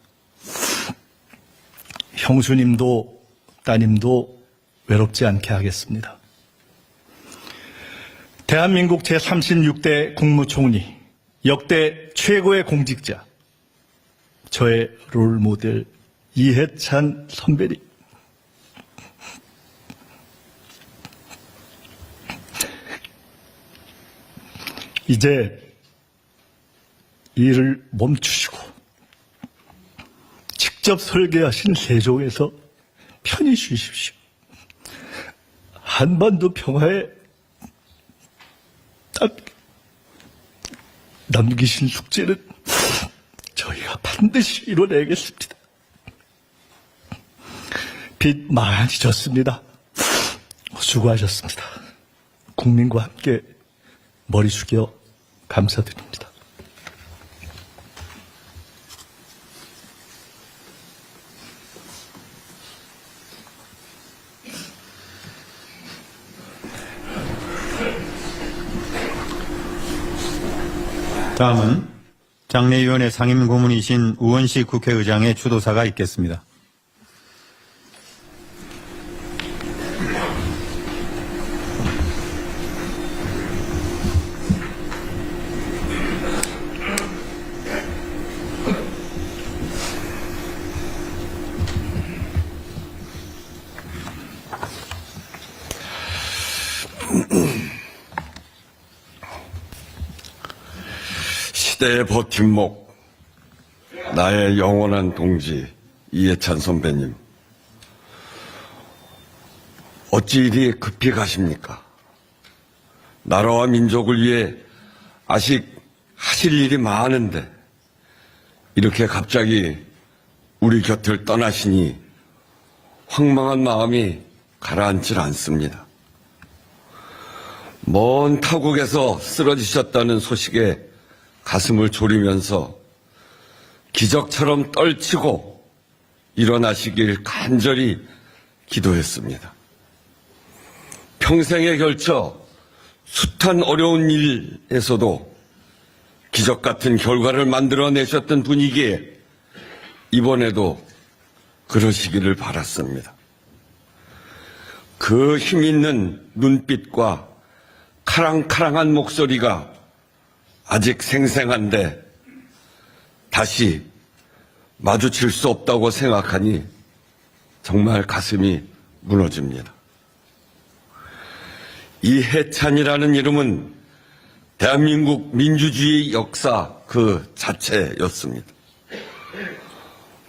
형수님도 따님도 외롭지 않게 하겠습니다. 대한민국 제36대 국무총리, 역대 최고의 공직자, 저의 롤모델 이해찬 선배님. 이제 일을 멈추시고 직접 설계하신 세종에서 편히 쉬십시오. 한반도 평화에 남기신 숙제는 저희가 반드시 이뤄내겠습니다. 빚 많이 졌습니다. 수고하셨습니다. 국민과 함께 머리 숙여 감사드립니다. 다음은 장례위원회 상임고문이신 우원식 국회의장의 추도사가 있겠습니다. 시대의 버팀목, 나의 영원한 동지 이해찬 선배님, 어찌 이리 급히 가십니까? 나라와 민족을 위해 아직 하실 일이 많은데 이렇게 갑자기 우리 곁을 떠나시니 황망한 마음이 가라앉질 않습니다. 먼 타국에서 쓰러지셨다는 소식에 가슴을 졸이면서 기적처럼 떨치고 일어나시길 간절히 기도했습니다. 평생에 걸쳐 숱한 어려운 일에서도 기적 같은 결과를 만들어내셨던 분이기에 이번에도 그러시기를 바랐습니다. 그 힘있는 눈빛과 카랑카랑한 목소리가 아직 생생한데 다시 마주칠 수 없다고 생각하니 정말 가슴이 무너집니다. 이해찬이라는 이름은 대한민국 민주주의 역사 그 자체였습니다.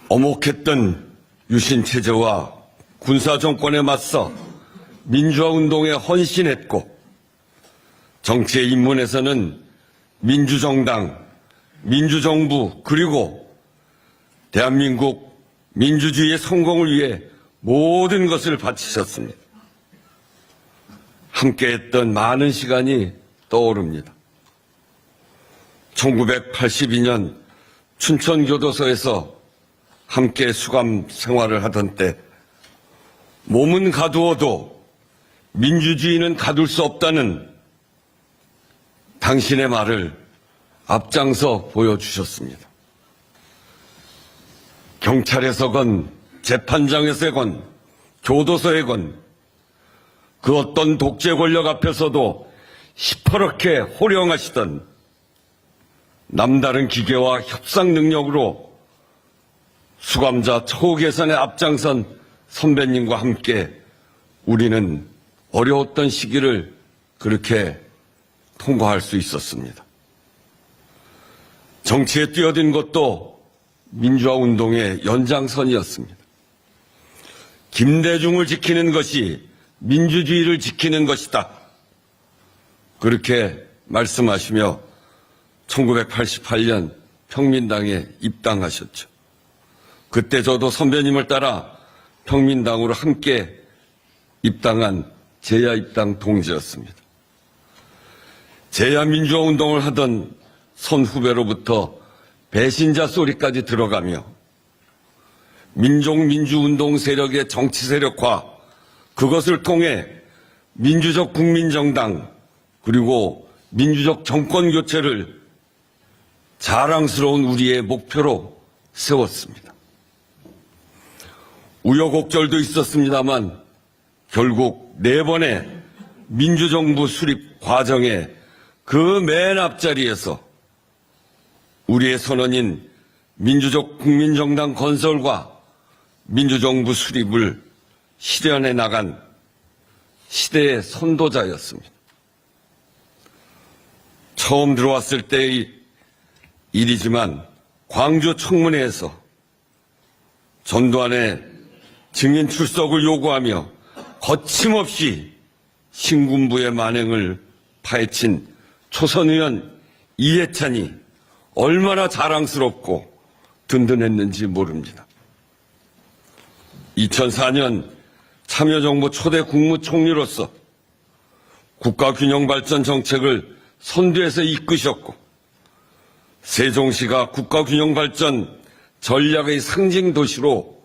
엄혹했던 유신체제와 군사정권에 맞서 민주화운동에 헌신했고 정치에 입문해서는 민주정당, 민주정부 그리고 대한민국 민주주의의 성공을 위해 모든 것을 바치셨습니다. 함께했던 많은 시간이 떠오릅니다. 1982년 춘천교도소에서 함께 수감 생활을 하던 때 몸은 가두어도 민주주의는 가둘 수 없다는 당신의 말을 앞장서 보여주셨습니다. 경찰에서건 재판장에서건 교도소에건 그 어떤 독재 권력 앞에서도 시퍼렇게 호령하시던 남다른 기계와 협상 능력으로 수감자 처우 개선에 앞장선 선배님과 함께 우리는 어려웠던 시기를 그렇게 통과할 수 있었습니다. 정치에 뛰어든 것도 민주화 운동의 연장선이었습니다. 김대중을 지키는 것이 민주주의를 지키는 것이다. 그렇게 말씀하시며 1988년 평민당에 입당하셨죠. 그때 저도 선배님을 따라 평민당으로 함께 입당한 제야 입당 동지였습니다. 제야 민주화 운동을 하던 선후배로부터 배신자 소리까지 들어가며 민족민주운동 세력의 정치 세력화, 그것을 통해 민주적 국민정당 그리고 민주적 정권 교체를 자랑스러운 우리의 목표로 세웠습니다. 우여곡절도 있었습니다만 결국 4번의 민주정부 수립 과정의 그 맨 앞자리에서 우리의 선언인 민주적 국민정당 건설과 민주정부 수립을 실현해 나간 시대의 선도자였습니다. 처음 들어왔을 때의 일이지만 광주 청문회에서 전두환의 증인 출석을 요구하며 거침없이 신군부의 만행을 파헤친 초선 의원 이해찬이 얼마나 자랑스럽고 든든했는지 모릅니다. 2004년 참여정부 초대 국무총리로서 국가균형발전 정책을 선두에서 이끄셨고 세종시가 국가균형발전 전략의 상징 도시로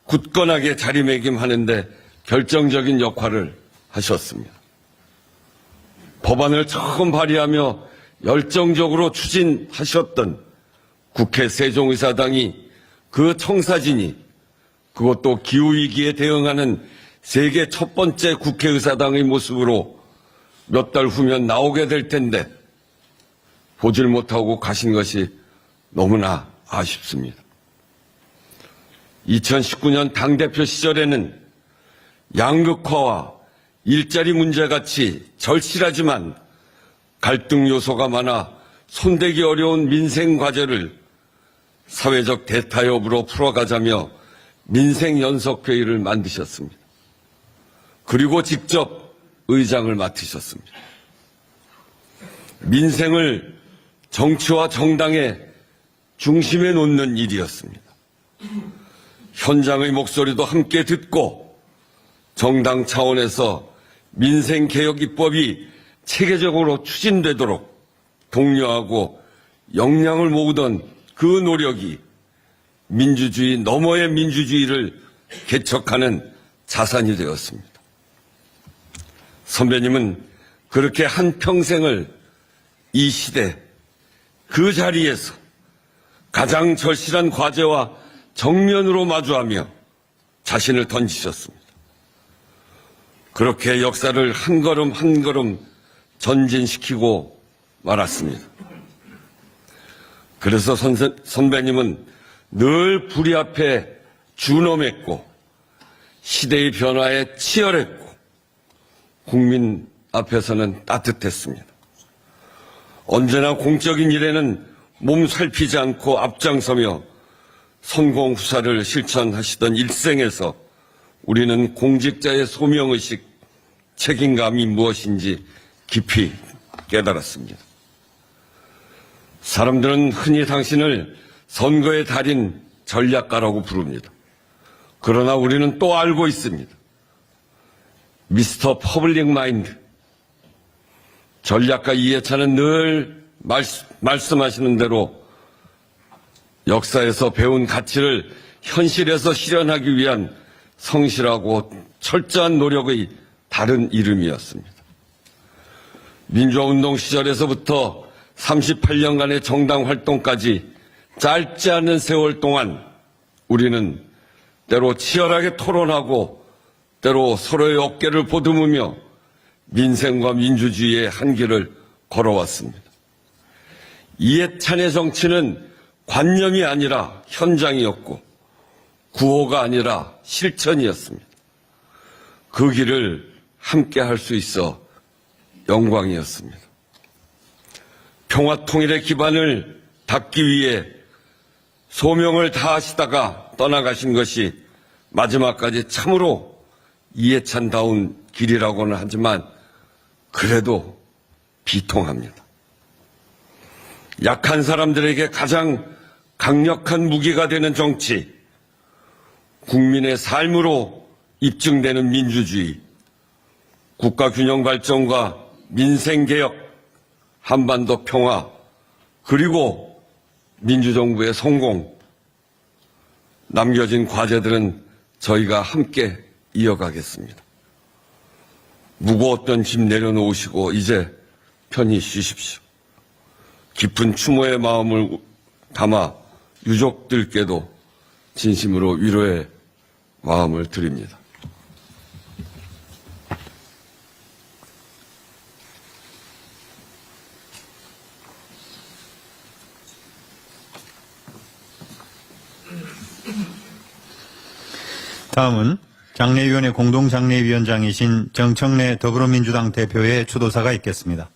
굳건하게 자리매김하는데 결정적인 역할을 하셨습니다. 법안을 처음 발의하며 열정적으로 추진하셨던 국회 세종의사당이 그 청사진이 그것도 기후위기에 대응하는 세계 첫 번째 국회의사당의 모습으로 몇 달 후면 나오게 될 텐데 보질 못하고 가신 것이 너무나 아쉽습니다. 2019년 당대표 시절에는 양극화와 일자리 문제같이 절실하지만 갈등 요소가 많아 손대기 어려운 민생 과제를 사회적 대타협으로 풀어가자며 민생연석회의를 만드셨습니다. 그리고 직접 의장을 맡으셨습니다. 민생을 정치와 정당의 중심에 놓는 일이었습니다. 현장의 목소리도 함께 듣고 정당 차원에서 민생개혁 입법이 체계적으로 추진되도록 독려하고 역량을 모으던 그 노력이 민주주의 너머의 민주주의를 개척하는 자산이 되었습니다. 선배님은 그렇게 한평생을 이 시대 그 자리에서 가장 절실한 과제와 정면으로 마주하며 자신을 던지셨습니다. 그렇게 역사를 한 걸음 한 걸음 전진시키고 말았습니다. 그래서 선배님은 늘 불의 앞에 준엄했고 시대의 변화에 치열했고 국민 앞에서는 따뜻했습니다. 언제나 공적인 일에는 몸 살피지 않고 앞장서며 선공후사를 실천하시던 일생에서 우리는 공직자의 소명의식, 책임감이 무엇인지 깊이 깨달았습니다. 사람들은 흔히 당신을 선거의 달인 전략가라고 부릅니다. 그러나 우리는 또 알고 있습니다. 미스터 퍼블릭 마인드. 전략가 이해찬은 늘 말씀하시는 대로 역사에서 배운 가치를 현실에서 실현하기 위한 성실하고 철저한 노력의 다른 이름이었습니다. 민주화운동 시절에서부터 38년간의 정당 활동까지 짧지 않은 세월 동안 우리는 때로 치열하게 토론하고 때로 서로의 어깨를 보듬으며 민생과 민주주의의 한길을 걸어왔습니다. 이해찬의 정치는 관념이 아니라 현장이었고 구호가 아니라 실천이었습니다. 그 길을 함께 할 수 있어 영광이었습니다. 평화통일의 기반을 닦기 위해 소명을 다하시다가 떠나가신 것이 마지막까지 참으로 이해찬다운 길이라고는 하지만 그래도 비통합니다. 약한 사람들에게 가장 강력한 무기가 되는 정치, 국민의 삶으로 입증되는 민주주의, 국가균형 발전과 민생개혁, 한반도 평화, 그리고 민주정부의 성공, 남겨진 과제들은 저희가 함께 이어가겠습니다. 무거웠던 힘 내려놓으시고 이제 편히 쉬십시오. 깊은 추모의 마음을 담아 유족들께도 진심으로 위로의 마음을 드립니다. 다음은 장례위원회 공동장례위원장이신 정청래 더불어민주당 대표의 추도사가 있겠습니다.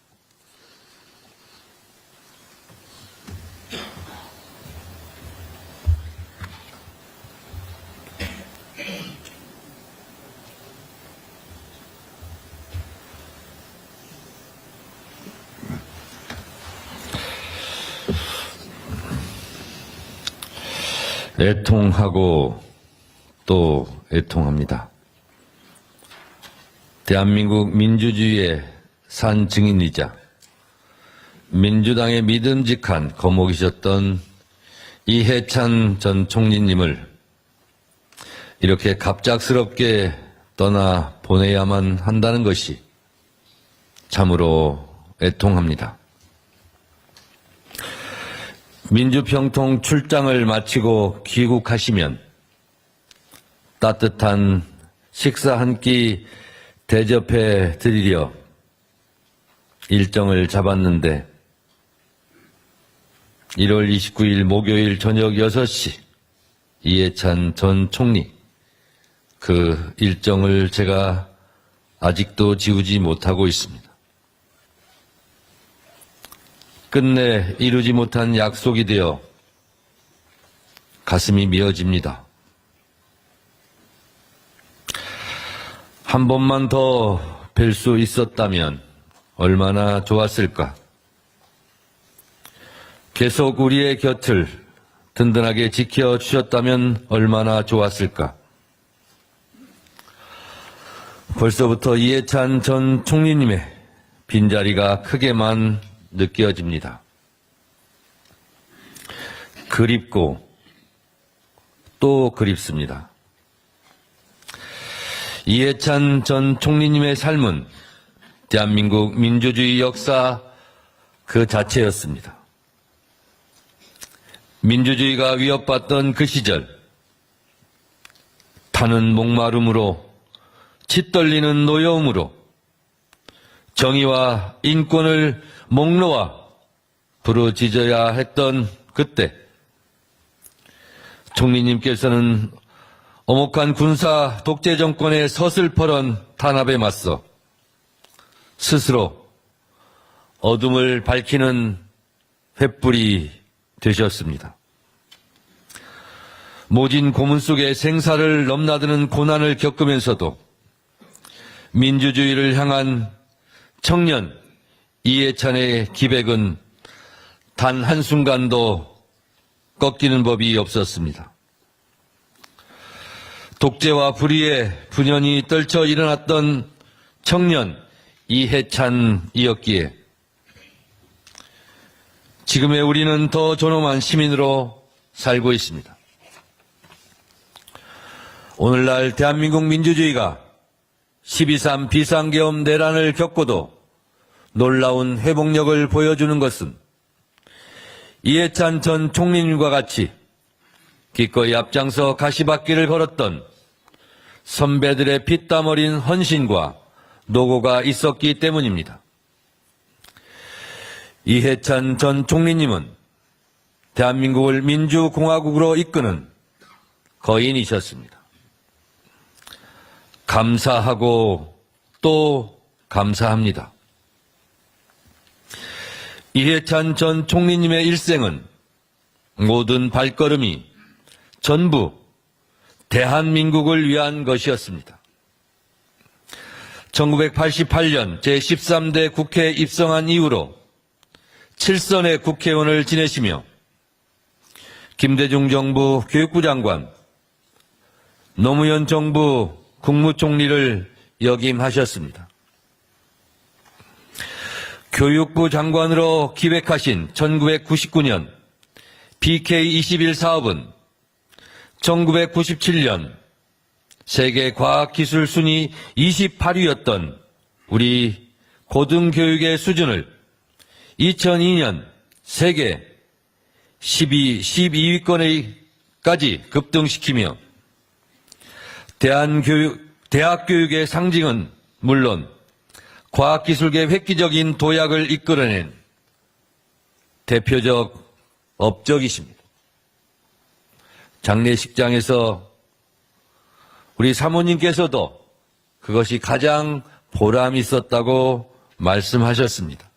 애통하고 또 애통합니다. 대한민국 민주주의의 산 증인이자 민주당의 믿음직한 거목이셨던 이해찬 전 총리님을 이렇게 갑작스럽게 떠나 보내야만 한다는 것이 참으로 애통합니다. 민주평통 출장을 마치고 귀국하시면 따뜻한 식사 한 끼 대접해 드리려 일정을 잡았는데 1월 29일 목요일 저녁 6시 이해찬 전 총리 그 일정을 제가 아직도 지우지 못하고 있습니다. 끝내 이루지 못한 약속이 되어 가슴이 미어집니다. 한 번만 더 뵐 수 있었다면 얼마나 좋았을까. 계속 우리의 곁을 든든하게 지켜주셨다면 얼마나 좋았을까. 벌써부터 이해찬 전 총리님의 빈자리가 크게만 느껴집니다. 그립고 또 그립습니다. 이해찬 전 총리님의 삶은 대한민국 민주주의 역사 그 자체였습니다. 민주주의가 위협받던 그 시절, 타는 목마름으로, 치떨리는 노여움으로 정의와 인권을 목 놓아 부르짖어야 했던 그때, 총리님께서는 엄혹한 군사 독재 정권의 서슬퍼런 탄압에 맞서 스스로 어둠을 밝히는 횃불이 되셨습니다. 모진 고문 속에 생사를 넘나드는 고난을 겪으면서도 민주주의를 향한 청년 이해찬의 기백은 단 한순간도 꺾이는 법이 없었습니다. 독재와 불의에 분연히 떨쳐 일어났던 청년 이해찬이었기에 지금의 우리는 더 존엄한 시민으로 살고 있습니다. 오늘날 대한민국 민주주의가 12.3 비상계엄 내란을 겪고도 놀라운 회복력을 보여주는 것은 이해찬 전 총리님과 같이 기꺼이 앞장서 가시밭길을 걸었던 선배들의 피땀 어린 헌신과 노고가 있었기 때문입니다. 이해찬 전 총리님은 대한민국을 민주공화국으로 이끄는 거인이셨습니다. 감사하고 또 감사합니다. 이해찬 전 총리님의 일생은 모든 발걸음이 전부 대한민국을 위한 것이었습니다. 1988년 제13대 국회에 입성한 이후로 7선의 국회의원을 지내시며 김대중 정부 교육부 장관, 노무현 정부 국무총리를 역임하셨습니다. 교육부 장관으로 기획하신 1999년 BK21 사업은 1997년 세계 과학기술 순위 28위였던 우리 고등교육의 수준을 2002년 세계 12위권에까지 급등시키며 대학 교육의 상징은 물론 과학기술계 획기적인 도약을 이끌어낸 대표적 업적이십니다. 장례식장에서 우리 사모님께서도 그것이 가장 보람 있었다고 말씀하셨습니다.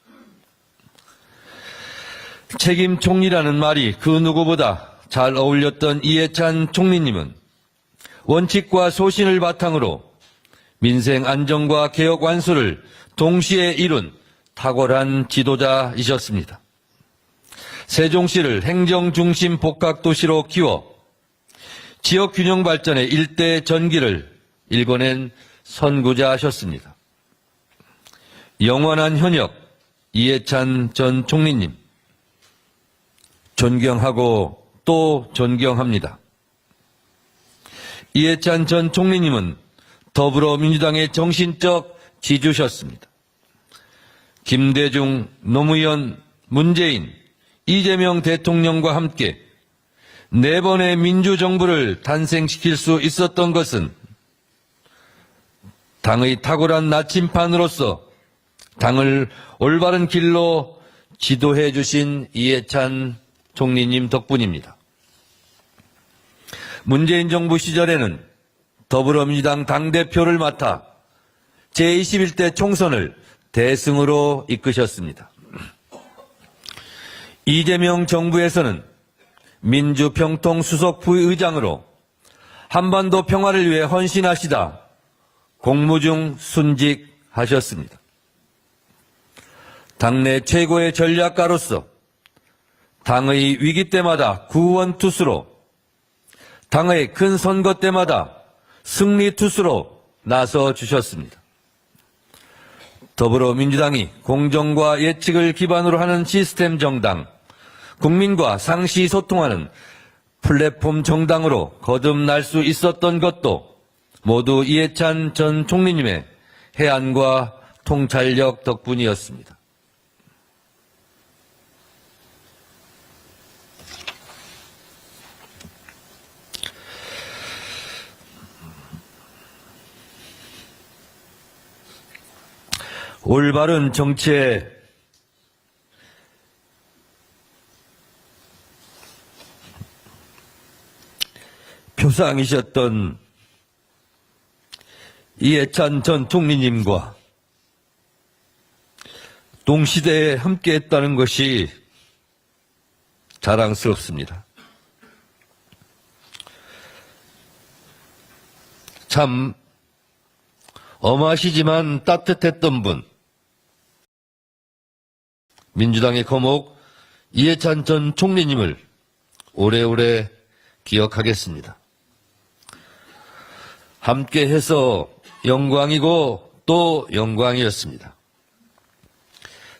책임 총리라는 말이 그 누구보다 잘 어울렸던 이해찬 총리님은 원칙과 소신을 바탕으로 민생 안정과 개혁 완수를 동시에 이룬 탁월한 지도자이셨습니다. 세종시를 행정중심 복합도시로 키워 지역균형 발전의 일대 전기를 일궈낸 선구자하셨습니다. 영원한 현역 이해찬 전 총리님, 존경하고 또 존경합니다. 이해찬 전 총리님은 더불어민주당의 정신적 지주셨습니다. 김대중, 노무현, 문재인, 이재명 대통령과 함께 4번의 민주정부를 탄생시킬 수 있었던 것은 당의 탁월한 나침판으로서 당을 올바른 길로 지도해 주신 이해찬 총리님 덕분입니다. 문재인 정부 시절에는 더불어민주당 당대표를 맡아 제21대 총선을 대승으로 이끄셨습니다. 이재명 정부에서는 민주평통 수석 부의장으로 한반도 평화를 위해 헌신하시다 공무 중 순직하셨습니다. 당내 최고의 전략가로서 당의 위기 때마다 구원투수로, 당의 큰 선거 때마다 승리투수로 나서 주셨습니다. 더불어민주당이 공정과 예측을 기반으로 하는 시스템 정당, 국민과 상시 소통하는 플랫폼 정당으로 거듭날 수 있었던 것도 모두 이해찬 전 총리님의 해안과 통찰력 덕분이었습니다. 올바른 정치의 표상이셨던 이해찬 전 총리님과 동시대에 함께했다는 것이 자랑스럽습니다. 참 엄하시지만 따뜻했던 분, 민주당의 거목 이해찬 전 총리님을 오래오래 기억하겠습니다. 함께해서 영광이고 또 영광이었습니다.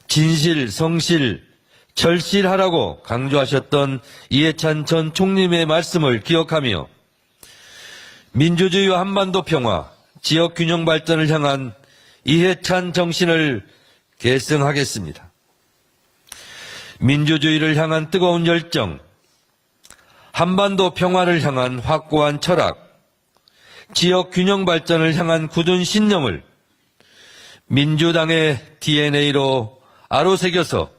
진실, 성실, 절실하라고 강조하셨던 이해찬 전 총리님의 말씀을 기억하며 민주주의와 한반도 평화, 지역 균형 발전을 향한 이해찬 정신을 계승하겠습니다. 민주주의를 향한 뜨거운 열정, 한반도 평화를 향한 확고한 철학, 지역 균형 발전을 향한 굳은 신념을 민주당의 DNA로 아로새겨서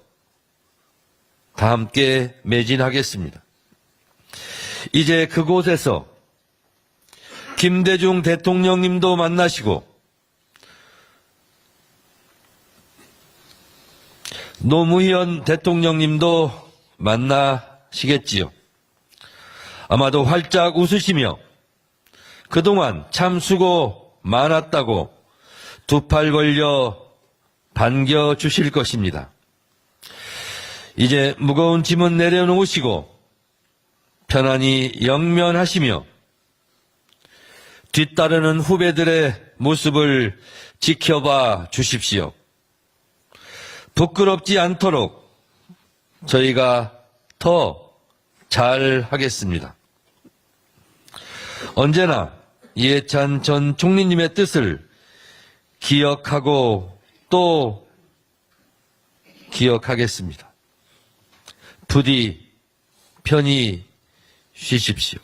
다 함께 매진하겠습니다. 이제 그곳에서 김대중 대통령님도 만나시고 노무현 대통령님도 만나시겠지요. 아마도 활짝 웃으시며 그동안 참 수고 많았다고 두 팔 벌려 반겨주실 것입니다. 이제 무거운 짐은 내려놓으시고 편안히 영면하시며 뒤따르는 후배들의 모습을 지켜봐 주십시오. 부끄럽지 않도록 저희가 더 잘하겠습니다. 언제나 이해찬 전 총리님의 뜻을 기억하고 또 기억하겠습니다. 부디 편히 쉬십시오.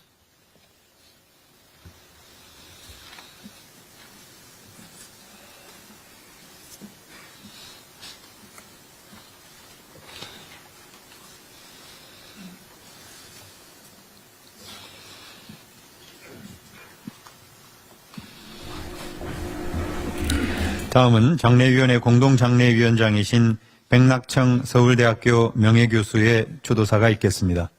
다음은 장례위원회 공동장례위원장이신 백낙청 서울대학교 명예교수의 추도사가 있겠습니다.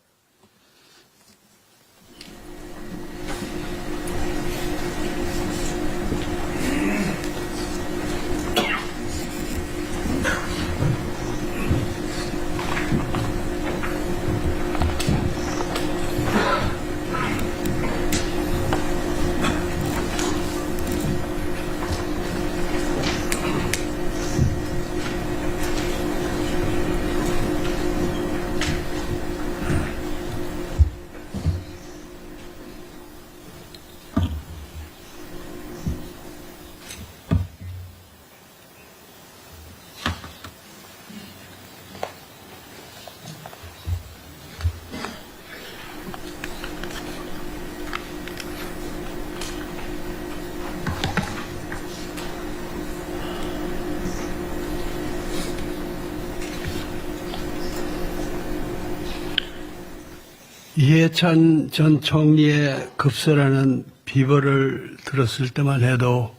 이해찬 전 총리의 급서라는 비벌을 들었을 때만 해도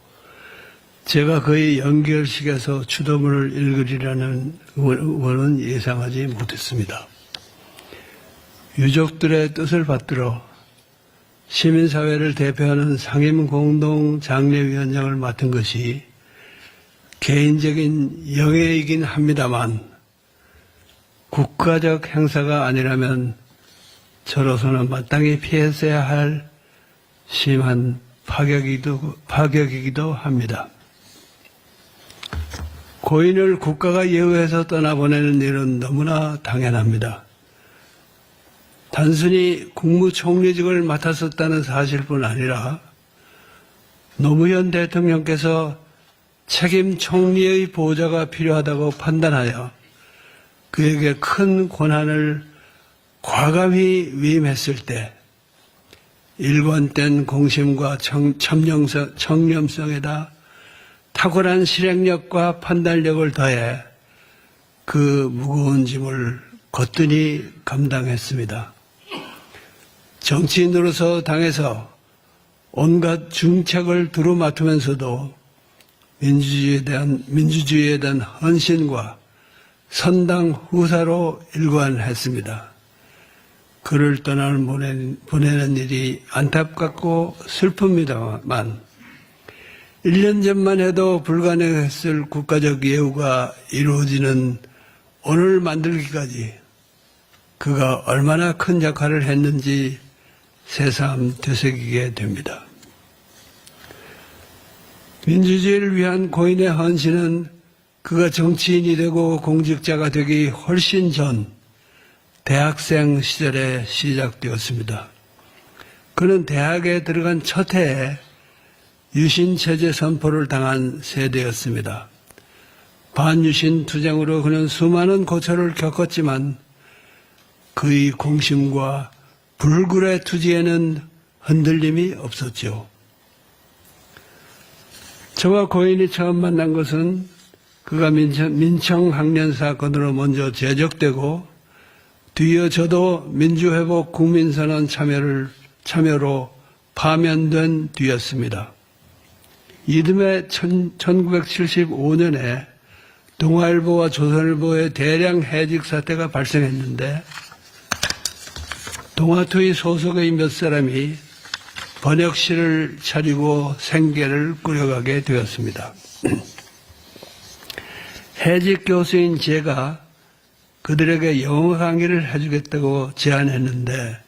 제가 그의 연결식에서 추도문을 읽으리라는 원은 예상하지 못했습니다. 유족들의 뜻을 받들어 시민사회를 대표하는 상임공동장례위원장을 맡은 것이 개인적인 영예이긴 합니다만 국가적 행사가 아니라면 저로서는 마땅히 피했어야 할 심한 파격이기도 합니다. 고인을 국가가 예우해서 떠나보내는 일은 너무나 당연합니다. 단순히 국무총리직을 맡았었다는 사실뿐 아니라 노무현 대통령께서 책임 총리의 보좌가 필요하다고 판단하여 그에게 큰 권한을 과감히 위임했을 때 일관된 공심과 청렴성에다 탁월한 실행력과 판단력을 더해 그 무거운 짐을 거뜬히 감당했습니다. 정치인으로서 당에서 온갖 중책을 두루 맡으면서도 민주주의에 대한 헌신과 선당 후사로 일관했습니다. 그를 보내는 일이 안타깝고 슬픕니다만 1년 전만 해도 불가능했을 국가적 예우가 이루어지는 오늘 만들기까지 그가 얼마나 큰 역할을 했는지 새삼 되새기게 됩니다. 민주주의를 위한 고인의 헌신은 그가 정치인이 되고 공직자가 되기 훨씬 전 대학생 시절에 시작되었습니다. 그는 대학에 들어간 첫 해에 유신체제 선포를 당한 세대였습니다. 반유신 투쟁으로 그는 수많은 고초를 겪었지만 그의 공심과 불굴의 투지에는 흔들림이 없었죠. 저와 고인이 처음 만난 것은 그가 민청학년 사건으로 먼저 제적되고 뒤이어 저도 민주회복 국민선언 참여로 파면된 뒤였습니다. 이듬해 1975년에 동아일보와 조선일보의 대량 해직 사태가 발생했는데 동아투이 소속의 몇 사람이 번역실을 차리고 생계를 꾸려가게 되었습니다. 해직 교수인 제가 그들에게 영어 강의를 해주겠다고 제안했는데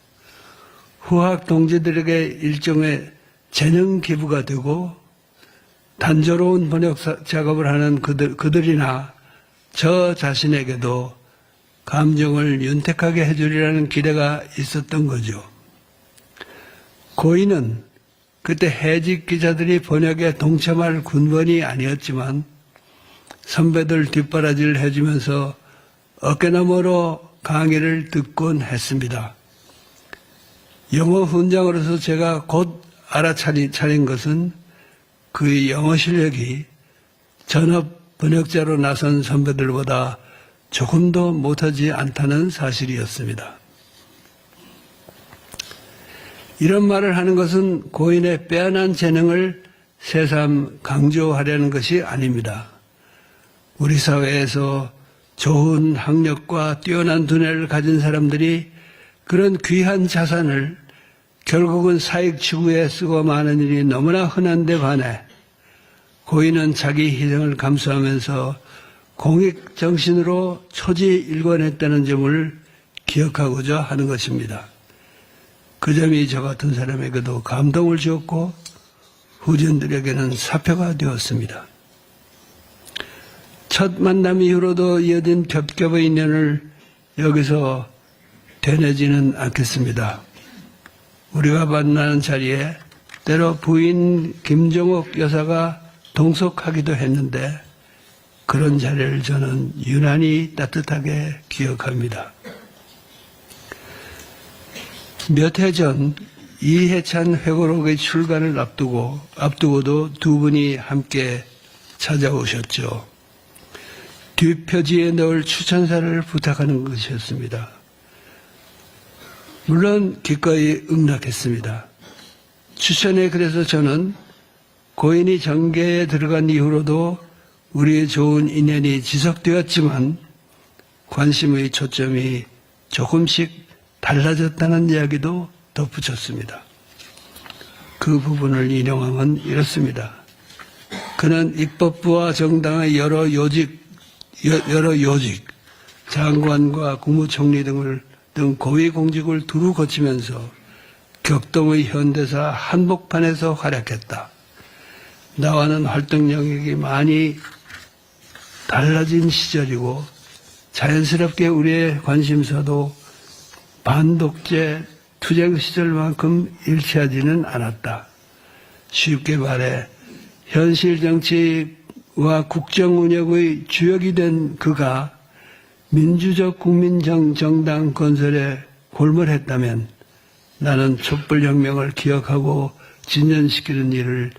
후학 동지들에게 일종의 재능 기부가 되고 단조로운 번역 작업을 하는 그들이나 저 자신에게도 감정을 윤택하게 해주리라는 기대가 있었던 거죠. 고인은 그때 해직 기자들이 번역에 동참할 군번이 아니었지만 선배들 뒷바라지를 해주면서 어깨너머로 강의를 듣곤 했습니다. 영어 훈장으로서 제가 곧 알아차린 것은 그의 영어 실력이 전업 번역자로 나선 선배들보다 조금도 못하지 않다는 사실이었습니다. 이런 말을 하는 것은 고인의 빼어난 재능을 새삼 강조하려는 것이 아닙니다. 우리 사회에서 좋은 학력과 뛰어난 두뇌를 가진 사람들이 그런 귀한 자산을 결국은 사익 추구에 쓰고 마는 일이 너무나 흔한데 반해 고인은 자기 희생을 감수하면서 공익 정신으로 초지일관했다는 점을 기억하고자 하는 것입니다. 그 점이 저 같은 사람에게도 감동을 주었고 후진들에게는 사표가 되었습니다. 첫 만남 이후로도 이어진 겹겹의 인연을 여기서 되뇌지는 않겠습니다. 우리가 만나는 자리에 때로 부인 김종옥 여사가 동석하기도 했는데 그런 자리를 저는 유난히 따뜻하게 기억합니다. 몇 해 전 이해찬 회고록의 출간을 앞두고도 두 분이 함께 찾아오셨죠. 뒷표지에 넣을 추천사를 부탁하는 것이었습니다. 물론 기꺼이 응낙했습니다. 추천에 그래서 저는 고인이 정계에 들어간 이후로도 우리의 좋은 인연이 지속되었지만 관심의 초점이 조금씩 달라졌다는 이야기도 덧붙였습니다. 그 부분을 인용하면 이렇습니다. 그는 입법부와 정당의 여러 요직, 장관과 국무총리 등 고위공직을 두루 거치면서 격동의 현대사 한복판에서 활약했다. 나와는 활동 영역이 많이 달라진 시절이고 자연스럽게 우리의 관심사도 반독재 투쟁 시절만큼 일치하지는 않았다. 쉽게 말해 현실 정치와 국정 운영의 주역이 된 그가 민주적 국민정당 건설에 골몰했다면 나는 촛불혁명을 기억하고 진전시키는 일을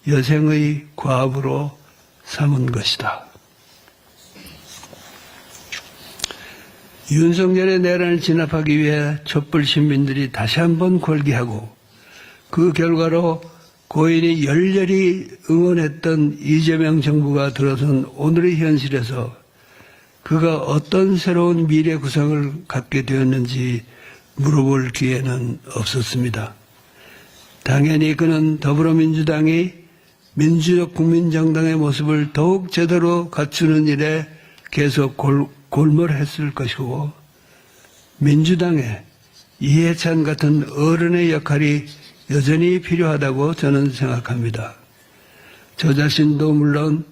여생의 과업으로 삼은 것이다. 윤석열의 내란을 진압하기 위해 촛불 시민들이 다시 한번 골기하고 그 결과로 고인이 열렬히 응원했던 이재명 정부가 들어선 오늘의 현실에서 그가 어떤 새로운 미래 구상을 갖게 되었는지 물어볼 기회는 없었습니다. 당연히 그는 더불어민주당이 민주적 국민정당의 모습을 더욱 제대로 갖추는 일에 계속 골몰했을 것이고 민주당에 이해찬 같은 어른의 역할이 여전히 필요하다고 저는 생각합니다. 저 자신도 물론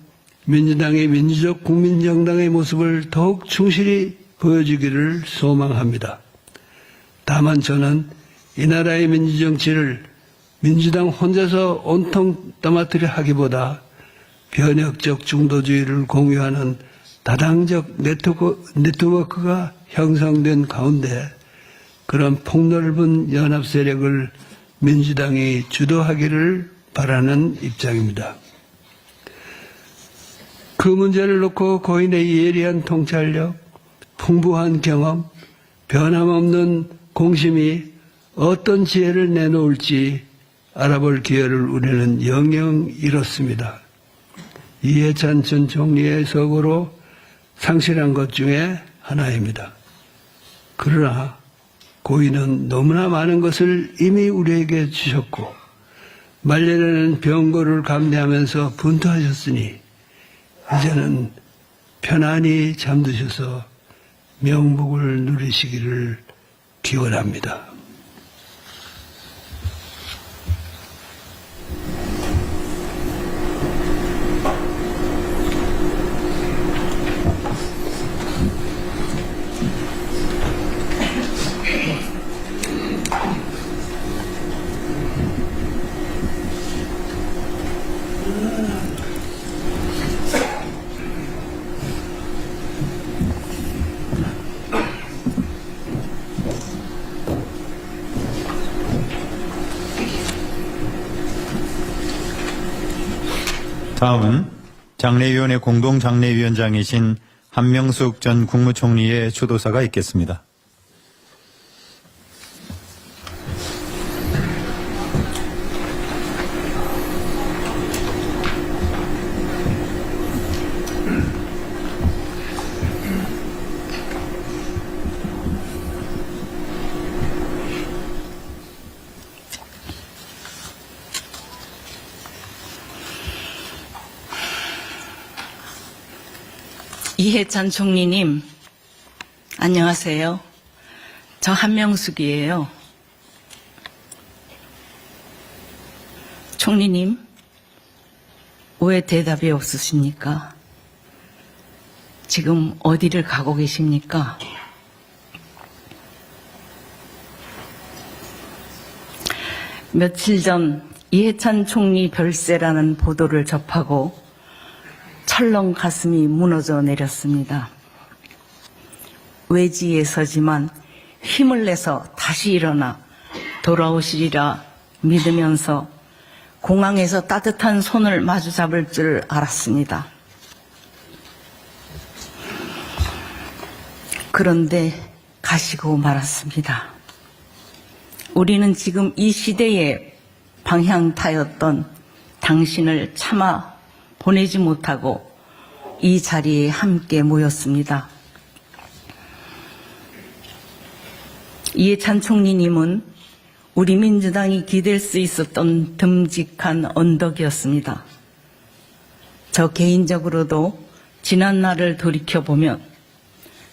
민주당이 민주적 국민정당의 모습을 더욱 충실히 보여주기를 소망합니다. 다만 저는 이 나라의 민주정치를 민주당 혼자서 온통 떠맡으려 하기보다 변혁적 중도주의를 공유하는 다당적 네트워크가 형성된 가운데 그런 폭넓은 연합 세력을 민주당이 주도하기를 바라는 입장입니다. 그 문제를 놓고 고인의 예리한 통찰력, 풍부한 경험, 변함없는 공심이 어떤 지혜를 내놓을지 알아볼 기회를 우리는 영영 잃었습니다. 이해찬 전 총리의 서거로 상실한 것 중에 하나입니다. 그러나 고인은 너무나 많은 것을 이미 우리에게 주셨고 말년에는 병고를 감내하면서 분투하셨으니 이제는 편안히 잠드셔서 명복을 누리시기를 기원합니다. 다음은 장례위원회 공동장례위원장이신 한명숙 전 국무총리의 추도사가 있겠습니다. 이해찬 총리님, 안녕하세요. 저 한명숙이에요. 총리님, 왜 대답이 없으십니까? 지금 어디를 가고 계십니까? 며칠 전 이해찬 총리 별세라는 보도를 접하고 철렁 가슴이 무너져 내렸습니다. 외지에서지만 힘을 내서 다시 일어나 돌아오시리라 믿으면서 공항에서 따뜻한 손을 마주 잡을 줄 알았습니다. 그런데 가시고 말았습니다. 우리는 지금 이 시대의 방향타였던 당신을 차마 보내지 못하고 이 자리에 함께 모였습니다. 이해찬 총리님은 우리 민주당이 기댈 수 있었던 듬직한 언덕이었습니다. 저 개인적으로도 지난 날을 돌이켜보면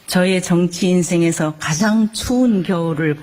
저의 정치 인생에서 가장 추운 겨울을